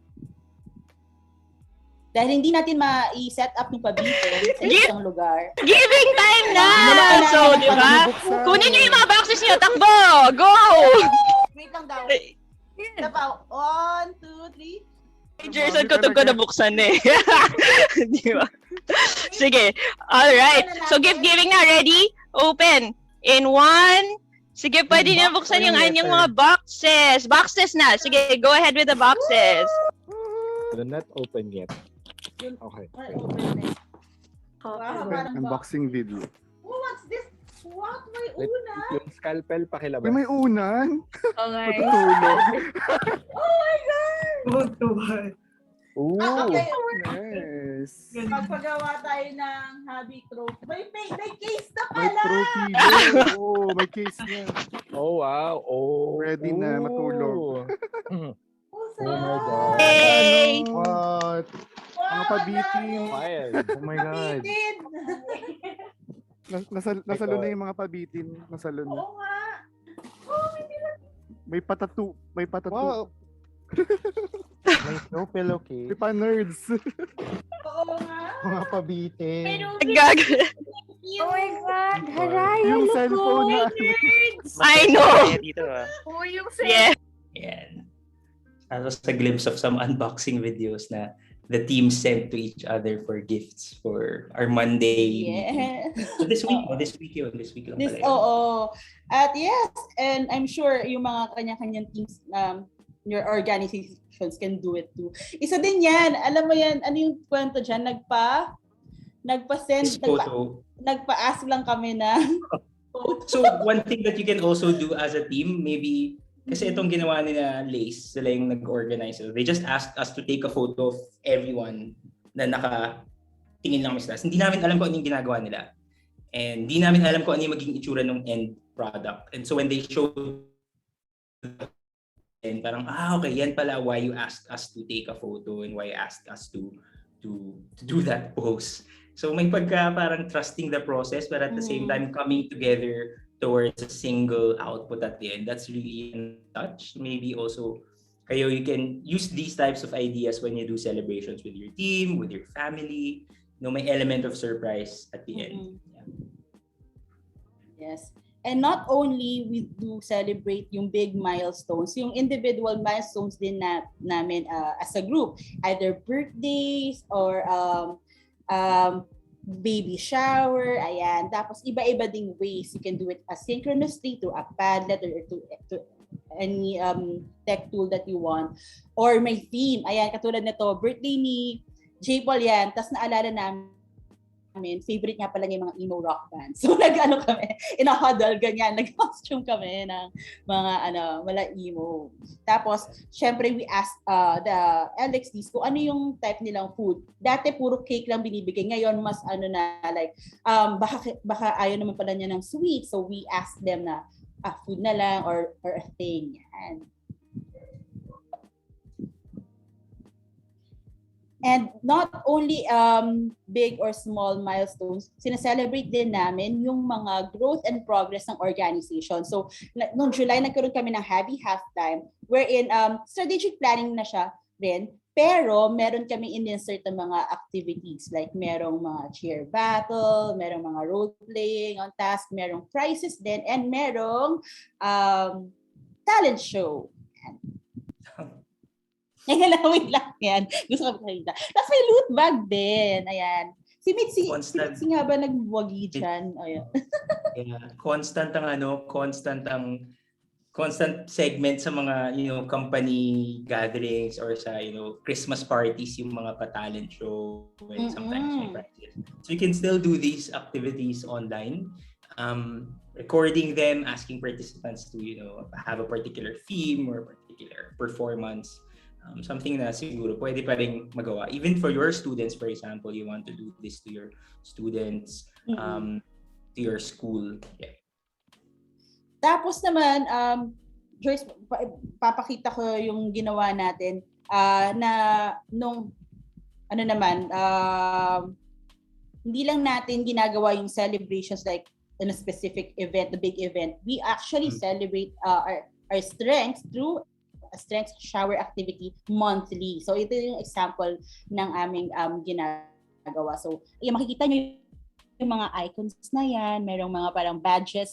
Dahil hindi natin ma-set up yung pabitin sa isang lugar. Giving time na! So, di ba? Kunin niyo yung mga boxes niyo. Takbo! Go! Wait lang daw. Tapaw. 1, 2, 3. Jerson ko ito ko nabuksan eh. Di ba? Sige. Alright. So, gift giving na. Ready? Open. In 1. Sige, pwede niyo buksan yung anyang mga boxes. Boxes na. Sige, go ahead with the boxes. They're not open yet. Okay. Wow, Unboxing video. Oh, what's this? What? May unan? Yung scalpel pakilabas. May unan? Okay. Matutulog. Oh my God! Ooh, okay. Nice. Magpagawa tayo ng Habi trophy. May case na May pala! trophy. Oh, may case niya. Oh, wow. Oh. Ready na matulog. Oh my God. Hey! What? Mga pabitin. Oh my God. Nasalo na yung mga pabitin. Nasalo na. Oo nga. Oh, may patatu. May patatu. Wow. May no pillowcase. May pa-nerds. Oo nga. Mga pabitin. Oh my God. Haray. Yung cellphone na. I know. Dito Oh, yung Yeah. Yan. That was a glimpse of some unboxing videos na the team sent to each other for gifts for our Monday meeting. Yeah. So this week lang pala yun. Oo. At yes, and I'm sure yung mga kanya-kanyang teams, your organizations can do it too. Isa din yan, alam mo yan, ano yung kwento dyan? This photo. Nagpa-ask lang kami na. So one thing that you can also do as a team, maybe, kasi itong ginawa nila Lace, sila yung nag-organize. So they just asked us to take a photo of everyone na nakatingin lang sa taas. Hindi namin alam kung ano yung ginagawa nila. And hindi namin alam kung ano yung magiging itsura ng end product. And so when they showed, and parang, okay, yan pala why you asked us to take a photo and why you asked us to do that pose. So may pagka parang trusting the process, but at the same time coming together towards a single output at the end. That's really in touch. Maybe also, you can use these types of ideas when you do celebrations with your team, with your family. May element of surprise at the end. Yeah. Yes. And not only we do celebrate yung big milestones, yung individual milestones din namin as a group, either birthdays or baby shower, ayan. Tapos iba-iba ding ways you can do it asynchronously to a Padlet or to any tech tool that you want. Or may theme, ayan, katulad nito, birthday ni J. Paul yan, tapos naalala namin, favorite nga pala niya yung mga emo rock bands. So nag-ano kami, in a huddle, ganyan, nag-costume kami ng mga wala emo. Tapos, syempre we asked the LXDs kung ano yung type nilang food. Dati puro cake lang binibigay, ngayon mas like, baka ayaw naman pala niya ng sweet. So we asked them na food na lang or a thing. Yan. And not only big or small milestones, sineselebrate din namin yung mga growth and progress ng organization. So, noong July, nagkaroon kami ng Happy Halftime, wherein strategic planning na siya rin, pero meron kami in-insert ng mga activities, like merong mga cheer battle, merong mga role-playing on task, merong prizes din, and merong talent show. Wait lang yan. Gusto ko makita. Tapos may loot bag din. Ayan. Si Mitzi nga ba nagwagi dyan? Ayan. Yeah. Constant segment sa mga, company gatherings or sa, Christmas parties, yung mga pa-talent show and sometimes may practice. So you can still do these activities online. Recording them, asking participants to, have a particular theme or particular performance. Something na siguro pwede pa rin magawa. Even for your students, for example, you want to do this to your students, to your school. Yeah. Tapos naman, Joyce, papakita ko yung ginawa natin na nung, hindi lang natin ginagawa yung celebrations like in a specific event, the big event. We actually celebrate our strengths through a strength shower activity monthly. So ito yung example ng aming ginagawa. So makikita nyo yung mga icons na yan, merong mga parang badges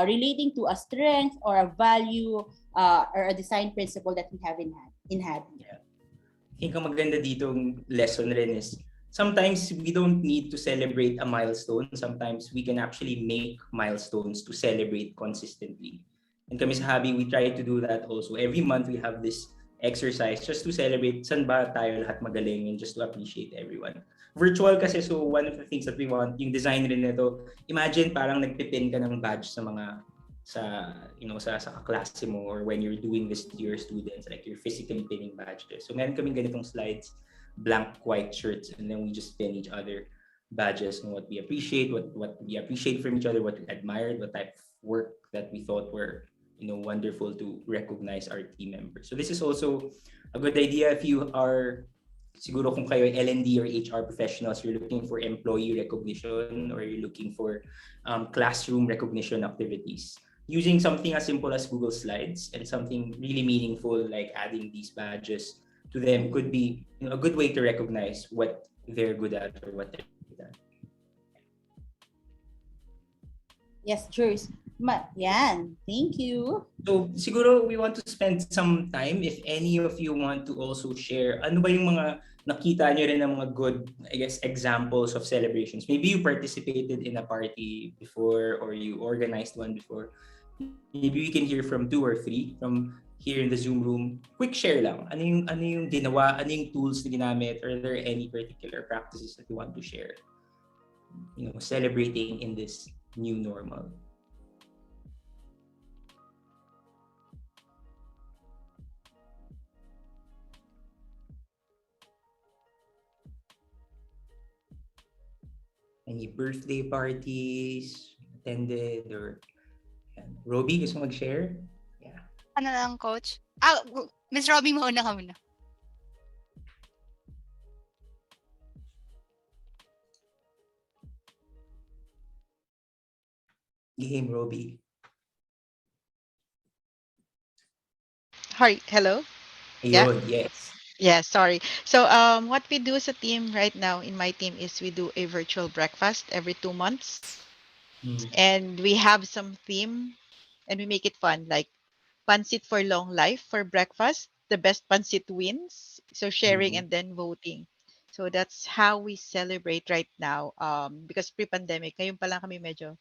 relating to a strength or a value or a design principle that we have in hand. Yeah. I think ang maganda ditong lesson rin is sometimes we don't need to celebrate a milestone. Sometimes we can actually make milestones to celebrate consistently. And kami sa Habi, we try to do that also. Every month we have this exercise just to celebrate saan ba tayo lahat magaling and just to appreciate everyone. Virtual kasi, so one of the things that we want, yung design rin nito, imagine parang nagpipin ka ng badge sa mga sa kaklase mo or when you're doing this to your students, like you're physically pinning badges. So meron kaming ganitong slides, blank white shirts, and then we just pin each other badges and what we appreciate, what we appreciate from each other, what we admired, what type of work that we thought were wonderful to recognize our team members. So this is also a good idea if you are, siguro kung kayo L&D or HR professionals, you're looking for employee recognition or you're looking for classroom recognition activities. Using something as simple as Google Slides and something really meaningful like adding these badges to them could be a good way to recognize what they're good at or what they're good at. Yes, Joyce. Yan. Thank you. So siguro we want to spend some time if any of you want to also share ano ba yung mga nakita nyo rin ng mga good, I guess, examples of celebrations. Maybe you participated in a party before or you organized one before. Maybe we can hear from 2 or 3 from here in the Zoom room. Quick share lang. Ano yung ginawa? Ano yung tools na ginamit? Are there any particular practices that you want to share? Celebrating in this new normal. Any birthday parties attended or Robbie, gusto mag-share? Yeah. Ano lang, Coach? Miss Robbie, mauna ka muna. Game, Robbie. Hi, hello? Ayun, yes. Yeah, sorry. So what we do as a team right now in my team is we do a virtual breakfast every 2 months. And we have some theme and we make it fun, like pancit for long life for breakfast. The best pancit wins. So sharing and then voting. So that's how we celebrate right now. Because pre-pandemic, ngayon pa lang kami medyo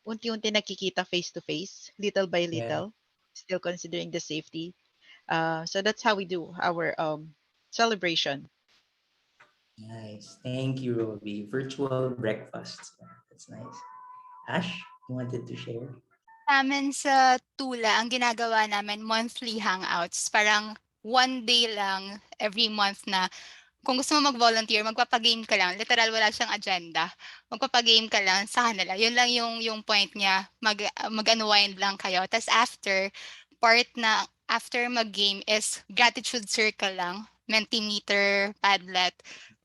unti-unti nakikita face-to-face, little by little, still considering the safety. So that's how we do our celebration. Nice. Thank you, Robbie. Virtual breakfasts. That's nice. Ash, you wanted to share? Namin sa Tula, ang ginagawa namin monthly hangouts. Parang one day lang every month na kung gusto mo mag-volunteer, magpapagame ka lang. Literal, wala siyang agenda. Magpapagame ka lang sa kanila. Yun lang yung point niya. Mag-unwind lang kayo. Tapos after mag-game is gratitude circle lang. Mentimeter, Padlet.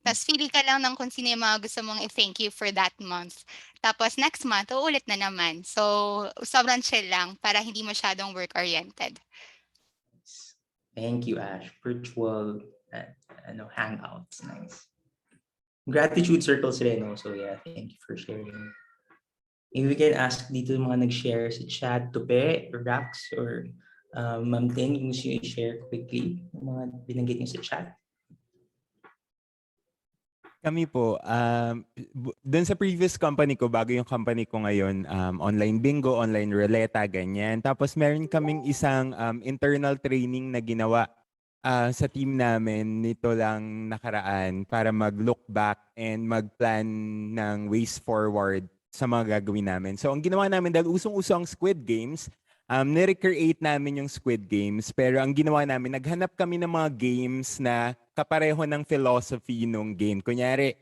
Tapos pili ka lang ng kung sino yung mga gusto mong i-thank you for that month. Tapos next month, uulit na naman. So, sobrang chill lang para hindi masyadong work-oriented. Thank you, Ash. Virtual hangouts. Nice. Gratitude circles rin also. Yeah, thank you for sharing. Maybe we can ask dito yung mga nag-share sa chat, Tupe, Rax, or Ma'am Ting, yung gusto nyo i-share quickly yung mga binanggit nyo sa chat. Kami po, dun sa previous company ko, bago yung company ko ngayon, online bingo, online ruleta, ganyan. Tapos meron kaming isang internal training na ginawa sa team namin nito lang nakaraan para mag-look back and mag-plan ng ways forward sa mga gagawin namin. So ang ginawa namin, dahil usong-uso ang Squid Games, nirecreate namin yung Squid Games, pero ang ginawa namin, naghanap kami ng mga games na kapareho ng philosophy nung game. Kunyari,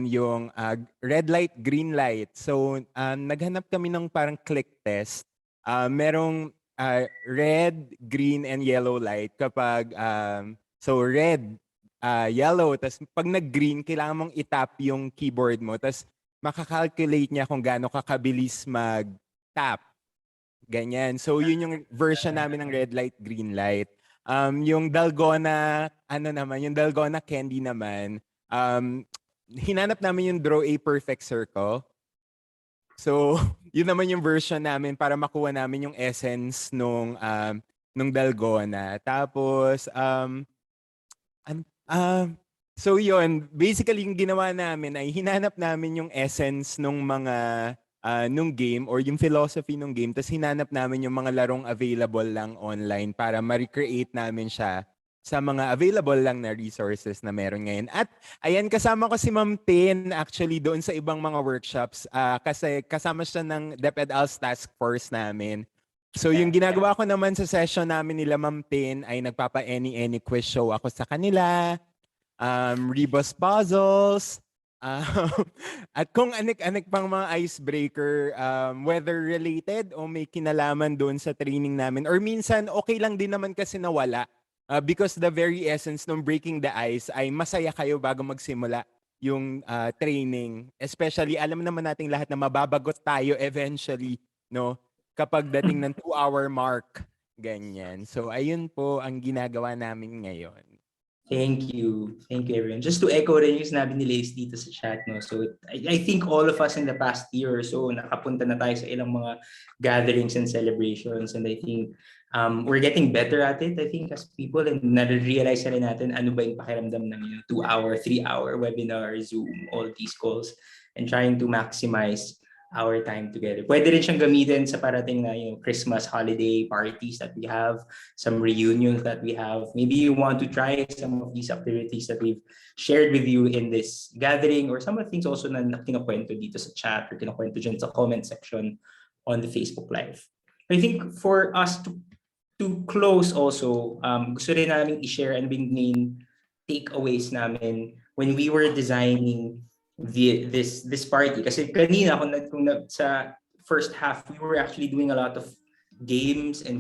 yung red light, green light. So, naghanap kami ng parang click test. Merong red, green, and yellow light. Kapag, so red, yellow, tas pag nag-green, kailangan mong itap yung keyboard mo, tas makakalculate niya kung gaano kakabilis mag-tap. Ganyan. So, yun yung version namin ng red light, green light. Yung Dalgona, yung Dalgona candy naman, hinanap namin yung draw a perfect circle. So, yun naman yung version namin para makuha namin yung essence nung Dalgona. Tapos, so yun, basically yung ginawa namin ay hinanap namin yung essence nung mga nung game or yung philosophy nung game, tapos hinanap namin yung mga larong available lang online para ma-recreate namin siya sa mga available lang na resources na meron ngayon. At ayan, kasama ko si Ma'am Tin actually doon sa ibang mga workshops kasi kasama siya ng DepEdAl's task force namin. So yung ginagawa ko naman sa session namin nila Ma'am Tin ay nagpapa-any quiz show ako sa kanila, rebus puzzles, at kung anik-anik pang mga icebreaker, whether related o may kinalaman doon sa training namin. Or minsan, okay lang din naman kasi nawala. Because the very essence ng breaking the ice ay masaya kayo bago magsimula yung training. Especially, alam naman nating lahat na mababagot tayo eventually, no? Kapag dating ng 2-hour mark. Ganyan. So, ayun po ang ginagawa namin ngayon. Thank you. Thank you, everyone. Just to echo rin yung sinabi ni Lace dito sa chat, no? So I think all of us in the past year or so, nakapunta na tayo sa ilang mga gatherings and celebrations, and I think we're getting better at it, I think, as people, and na-realize na rin natin ano ba yung pakiramdam ng 2-hour, 3-hour webinar, Zoom, all these calls, and trying to maximize our time together. Pwede rin siyang gamitin sa parating na Christmas holiday parties that we have, some reunions that we have. Maybe you want to try some of these activities that we've shared with you in this gathering, or some of the things also na kinakwento dito sa chat or kinakwento dyan sa comment section on the Facebook Live. I think for us to close also, gusto rin namin i-share ano yung main takeaways namin when we were designing this party. Kasi kanina kung sa first half, we were actually doing a lot of games, and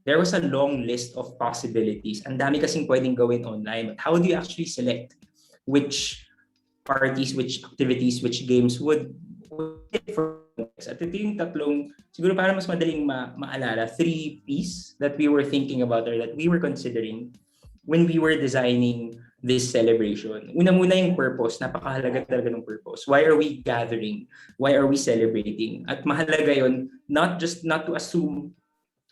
there was a long list of possibilities. Ang dami kasing pwedeng gawin online. But how do you actually select which parties, which activities, which games would fit for us? At ito yung tatlong, siguro para mas madaling maalala, 3 P's that we were thinking about or that we were considering when we were designing this celebration. Una muna yung purpose, napakahalaga talaga ng purpose. Why are we gathering? Why are we celebrating? At mahalaga yun, not to assume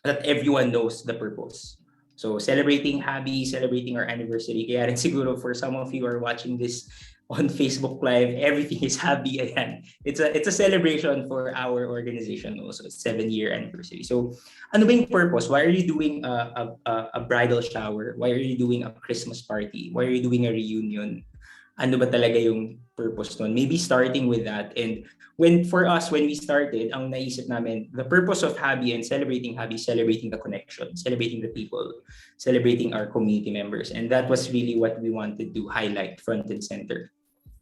that everyone knows the purpose. So celebrating Habi, celebrating our anniversary. Kaya rin siguro for some of you who are watching this on Facebook Live, everything is Habi. Ayan. It's a celebration for our organization also. It's 7-year anniversary. So ano ba yung purpose? Why are you doing a bridal shower? Why are you doing a Christmas party? Why are you doing a reunion? Ano ba talaga yung purpose nun? Maybe starting with that. And for us, when we started, ang naisip namin, the purpose of Habi and celebrating Habi, celebrating the connection, celebrating the people, celebrating our community members. And that was really what we wanted to highlight front and center.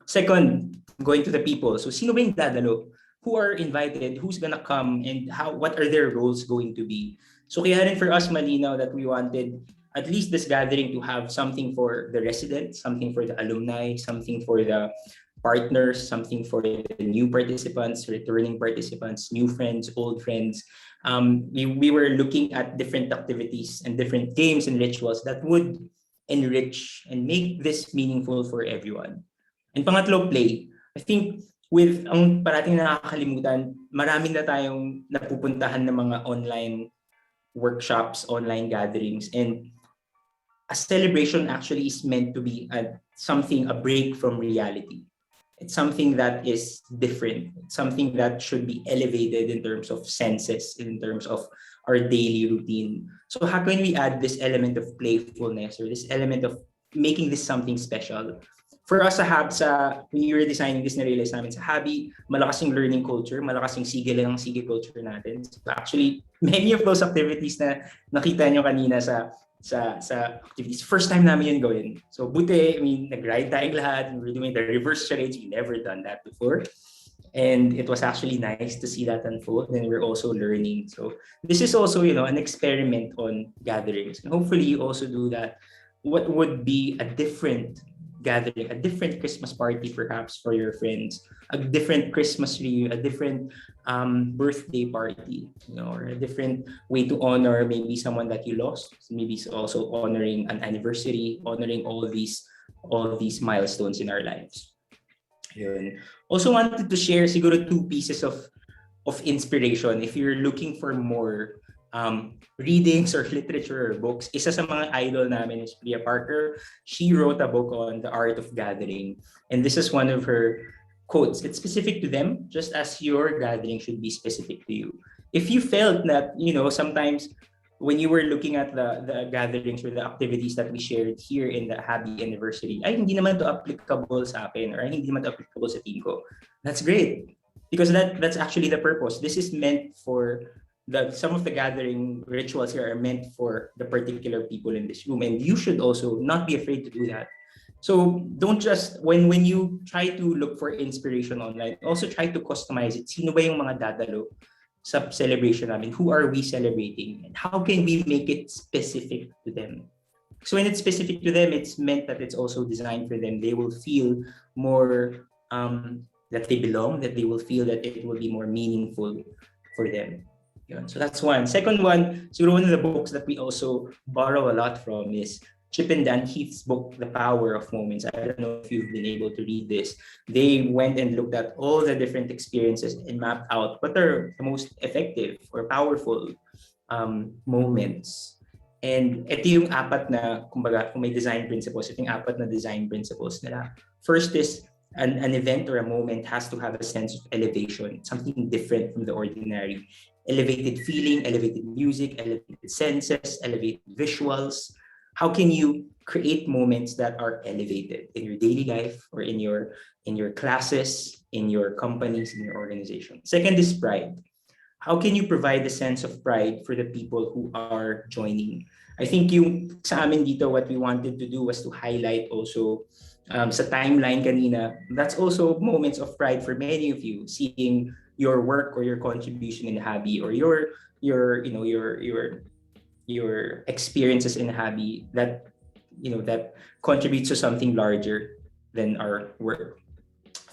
Second, going to the people. So sino ba yung dadalo? Who are invited? Who's gonna come? And what are their roles going to be? So kaya rin for us, malinaw that we wanted at least this gathering to have something for the residents, something for the alumni, something for the partners, something for the new participants, returning participants, new friends, old friends. We were looking at different activities and different games and rituals that would enrich and make this meaningful for everyone. And pangatlo, play. I think with ang parating nakakalimutan, marami na tayong napupuntahan ng mga online workshops, online gatherings, and a celebration actually is meant to be a break from reality. It's something that is different. It's something that should be elevated in terms of senses, in terms of our daily routine. So how can we add this element of playfulness or this element of making this something special? For us when we were designing this, na-realize namin sa Habi, malakas yung learning culture, malakas yung sige culture natin. So actually, many of those activities na nakita nyo kanina sa activities, first time namin yun gawin. So buti, nag-ride tayong lahat, we were doing the reverse charades, we never done that before. And it was actually nice to see that unfold, and we're also learning. So this is also, an experiment on gatherings. And hopefully you also do that. What would be a different gathering, a different Christmas party perhaps for your friends, a different Christmas reunion, a different birthday party, or a different way to honor maybe someone that you lost. Maybe it's also honoring an anniversary, honoring all these milestones in our lives. Yun. Also wanted to share siguro 2 pieces of inspiration if you're looking for more readings or literature or books. Isa sa mga idol namin is Priya Parker. She wrote a book on the art of gathering, and this is one of her quotes. It's specific to them, just as your gathering should be specific to you. If you felt that, sometimes when you were looking at the gatherings or the activities that we shared here in the Habi anniversary, ay hindi naman to applicable sa akin, or hindi naman to applicable sa team ko, that's great. Because that's actually the purpose. This is meant for some of the gathering rituals here are meant for the particular people in this room, and you should also not be afraid to do that. So don't just, when you try to look for inspiration online, also try to customize it. Sino ba yung mga dadalo sa celebration namin? Who are we celebrating? And how can we make it specific to them? So when it's specific to them, it's meant that it's also designed for them. They will feel more that they belong, that they will feel that it will be more meaningful for them. So that's one. Second one, so one of the books that we also borrow a lot from is Chip and Dan Heath's book, The Power of Moments. I don't know if you've been able to read this. They went and looked at all the different experiences and mapped out what are the most effective or powerful moments. And ito yung apat na, kumbaga, kung may design principles, ito yung apat na design principles nila. First is, an event or a moment has to have a sense of elevation, something different from the ordinary. Elevated feeling, elevated music, elevated senses, elevated visuals. How can you create moments that are elevated in your daily life or in your classes, in your companies, in your organization? Second is pride. How can you provide a sense of pride for the people who are joining? I think yung sa amin dito, what we wanted to do was to highlight also sa timeline kanina, that's also moments of pride for many of you, seeing your work or your contribution in Habi or your experiences in Habi that contributes to something larger than our work.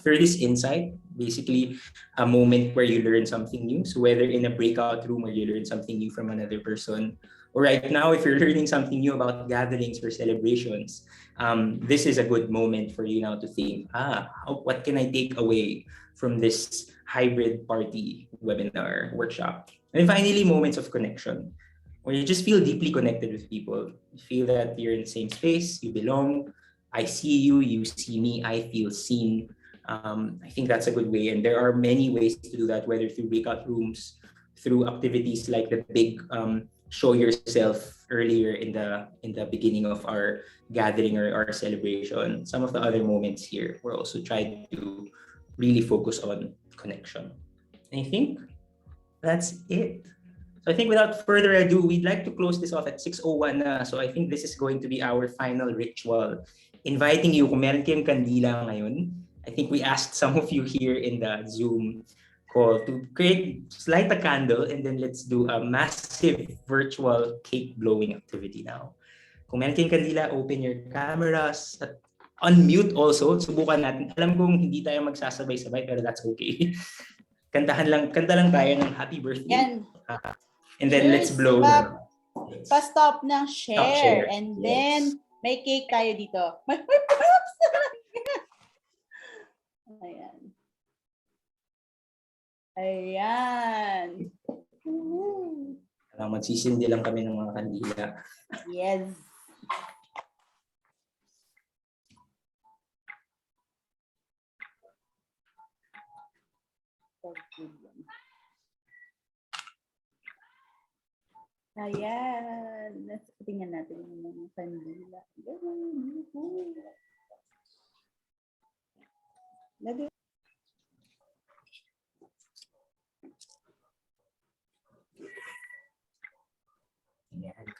Third is insight, basically a moment where you learn something new. So whether in a breakout room where you learn something new from another person, or right now if you're learning something new about gatherings or celebrations, this is a good moment for you now to think, what can I take away from this hybrid party webinar workshop? And finally, moments of connection, where you just feel deeply connected with people. You feel that you're in the same space, you belong. I see you, you see me, I feel seen. I think that's a good way. And there are many ways to do that, whether through breakout rooms, through activities like the big show yourself earlier in the beginning of our gathering or our celebration. Some of the other moments here, we're also trying to really focus on connection. And I think that's it. So I think without further ado, we'd like to close this off at 6:01 na. So I think this is going to be our final ritual. Inviting you, kung meron kayong kandila ngayon, I think we asked some of you here in the Zoom call to light a candle, and then let's do a massive virtual cake blowing activity now. Kung meron kayong kandila, open your cameras, unmute also. Subukan natin. Alam kong hindi tayo magsasabay-sabay, pero that's okay. Kanta lang tayo ng happy birthday. Yan. And then let's blow. Pa-stop ng share. And Yes. then, may cake tayo dito. Ayan. Ayan. Magsisindi lang kami ng mga kandila. Yes. Ayan. Tingnan natin yung mga kandila. Ayan.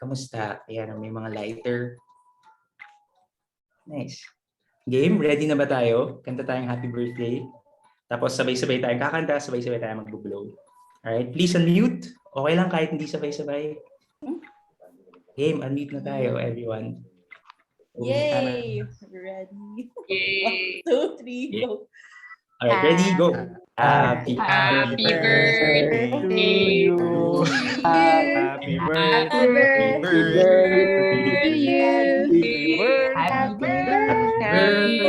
Kamusta? Ayan, may mga lighter. Nice. Game, ready na ba tayo? Kanta tayong happy birthday. Tapos sabay-sabay tayong kakanta, sabay-sabay tayong mag-blow. Alright, please unmute. Okay lang kahit hindi sabay-sabay. Game, unmute na tayo, everyone. Yay! Ready? Yay! 1, 2, 3, go. Alright, ready, go. Happy birthday to you. Happy birthday to you. Happy birthday.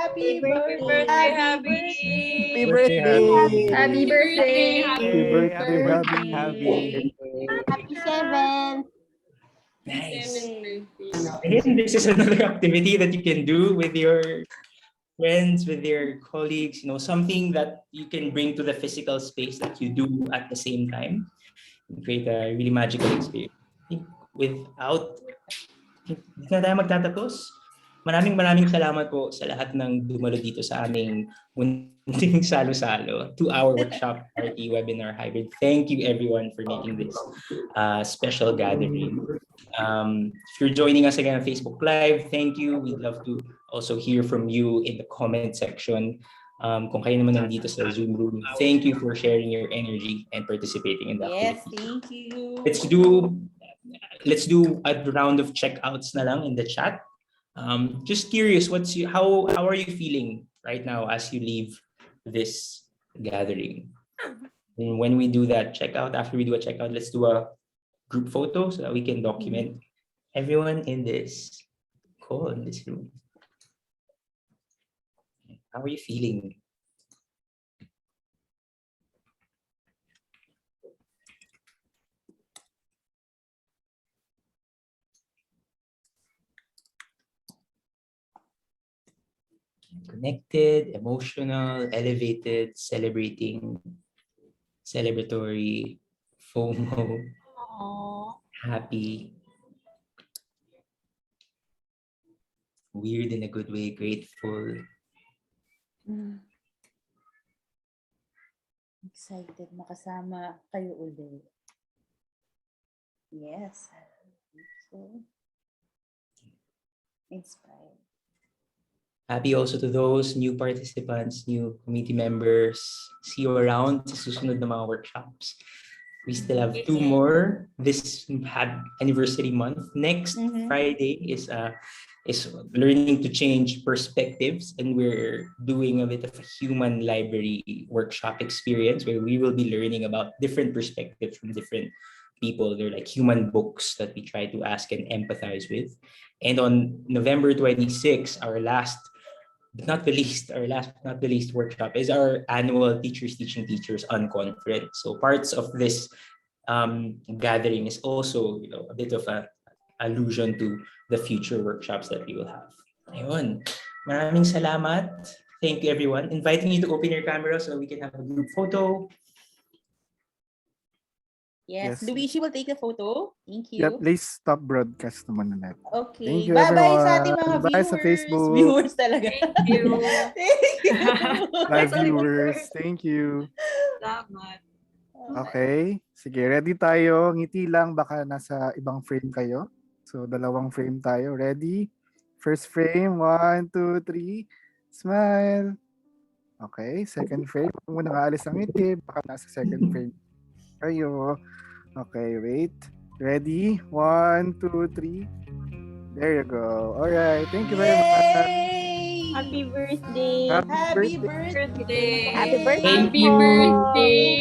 Happy birthday. Happy birthday. Happy birthday. Happy birthday. Happy 7th. Nice. Again, this is another activity that you can do with your friends, with your colleagues, something that you can bring to the physical space that you do at the same time and create a really magical experience. Without, hindi na tayo magtatapos. Maraming salamat po sa lahat ng dumalo dito sa aming munting salo-salo, 2-hour workshop party webinar hybrid. Thank you everyone for making this special gathering. If you're joining us again on Facebook Live, thank you. We'd love to also hear from you in the comment section. Kung kayo naman nandito sa Zoom room, thank you for sharing your energy and participating in the activity. Yes, thank you. Let's do let's do a round of checkouts na lang in the chat. Just curious, how are you feeling right now as you leave this gathering? And when we do that checkout, after we do a checkout, let's do a group photo so that we can document everyone in this call, in this room. How are you feeling? Connected, emotional, elevated, celebratory, FOMO, happy, weird in a good way, grateful. Excited makasama kayo ulit. Yes. So, inspired. Happy also to those new participants, new committee members. See you around sa susunod na mga workshops. We still have 2 more this anniversary month. Next Friday is learning to change perspectives, and we're doing a bit of a human library workshop experience where we will be learning about different perspectives from different people. They're like human books that we try to ask and empathize with. And on November 26, our last but not the least workshop is our annual Teachers Teaching Teachers Unconference. So parts of this gathering is also, a bit of a allusion to the future workshops that we will have. Ayun. Maraming salamat. Thank you, everyone. Inviting you to open your camera so we can have a group photo. Yes, Yes. Luigi will take the photo. Thank you. Yeah, please stop broadcast naman na natin. Okay. Thank you, Bye-bye sa ating mga everyone. Bye viewers. sa Facebook. Viewers talaga. Thank you. Thank you. Live viewers. Thank you. Salamat. Okay. Sige, ready tayo. Ngiti lang, baka nasa ibang frame kayo. So, 2 frame tayo. Ready? First frame. 1, 2, 3. Smile. Okay. Second frame. Huwag mo nang aalis ang ngiti. Baka nasa second frame kayo. Okay, wait. Ready? 1, 2, 3. There you go. Alright. Thank you very much. Happy birthday! Happy birthday! Happy birthday! Happy birthday!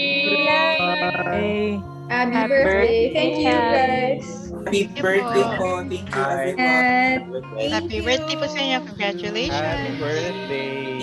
Happy birthday. Thank you, guys. Happy birthday po. Thank you, everyone. Happy birthday po sa inyo. Congratulations. Happy birthday.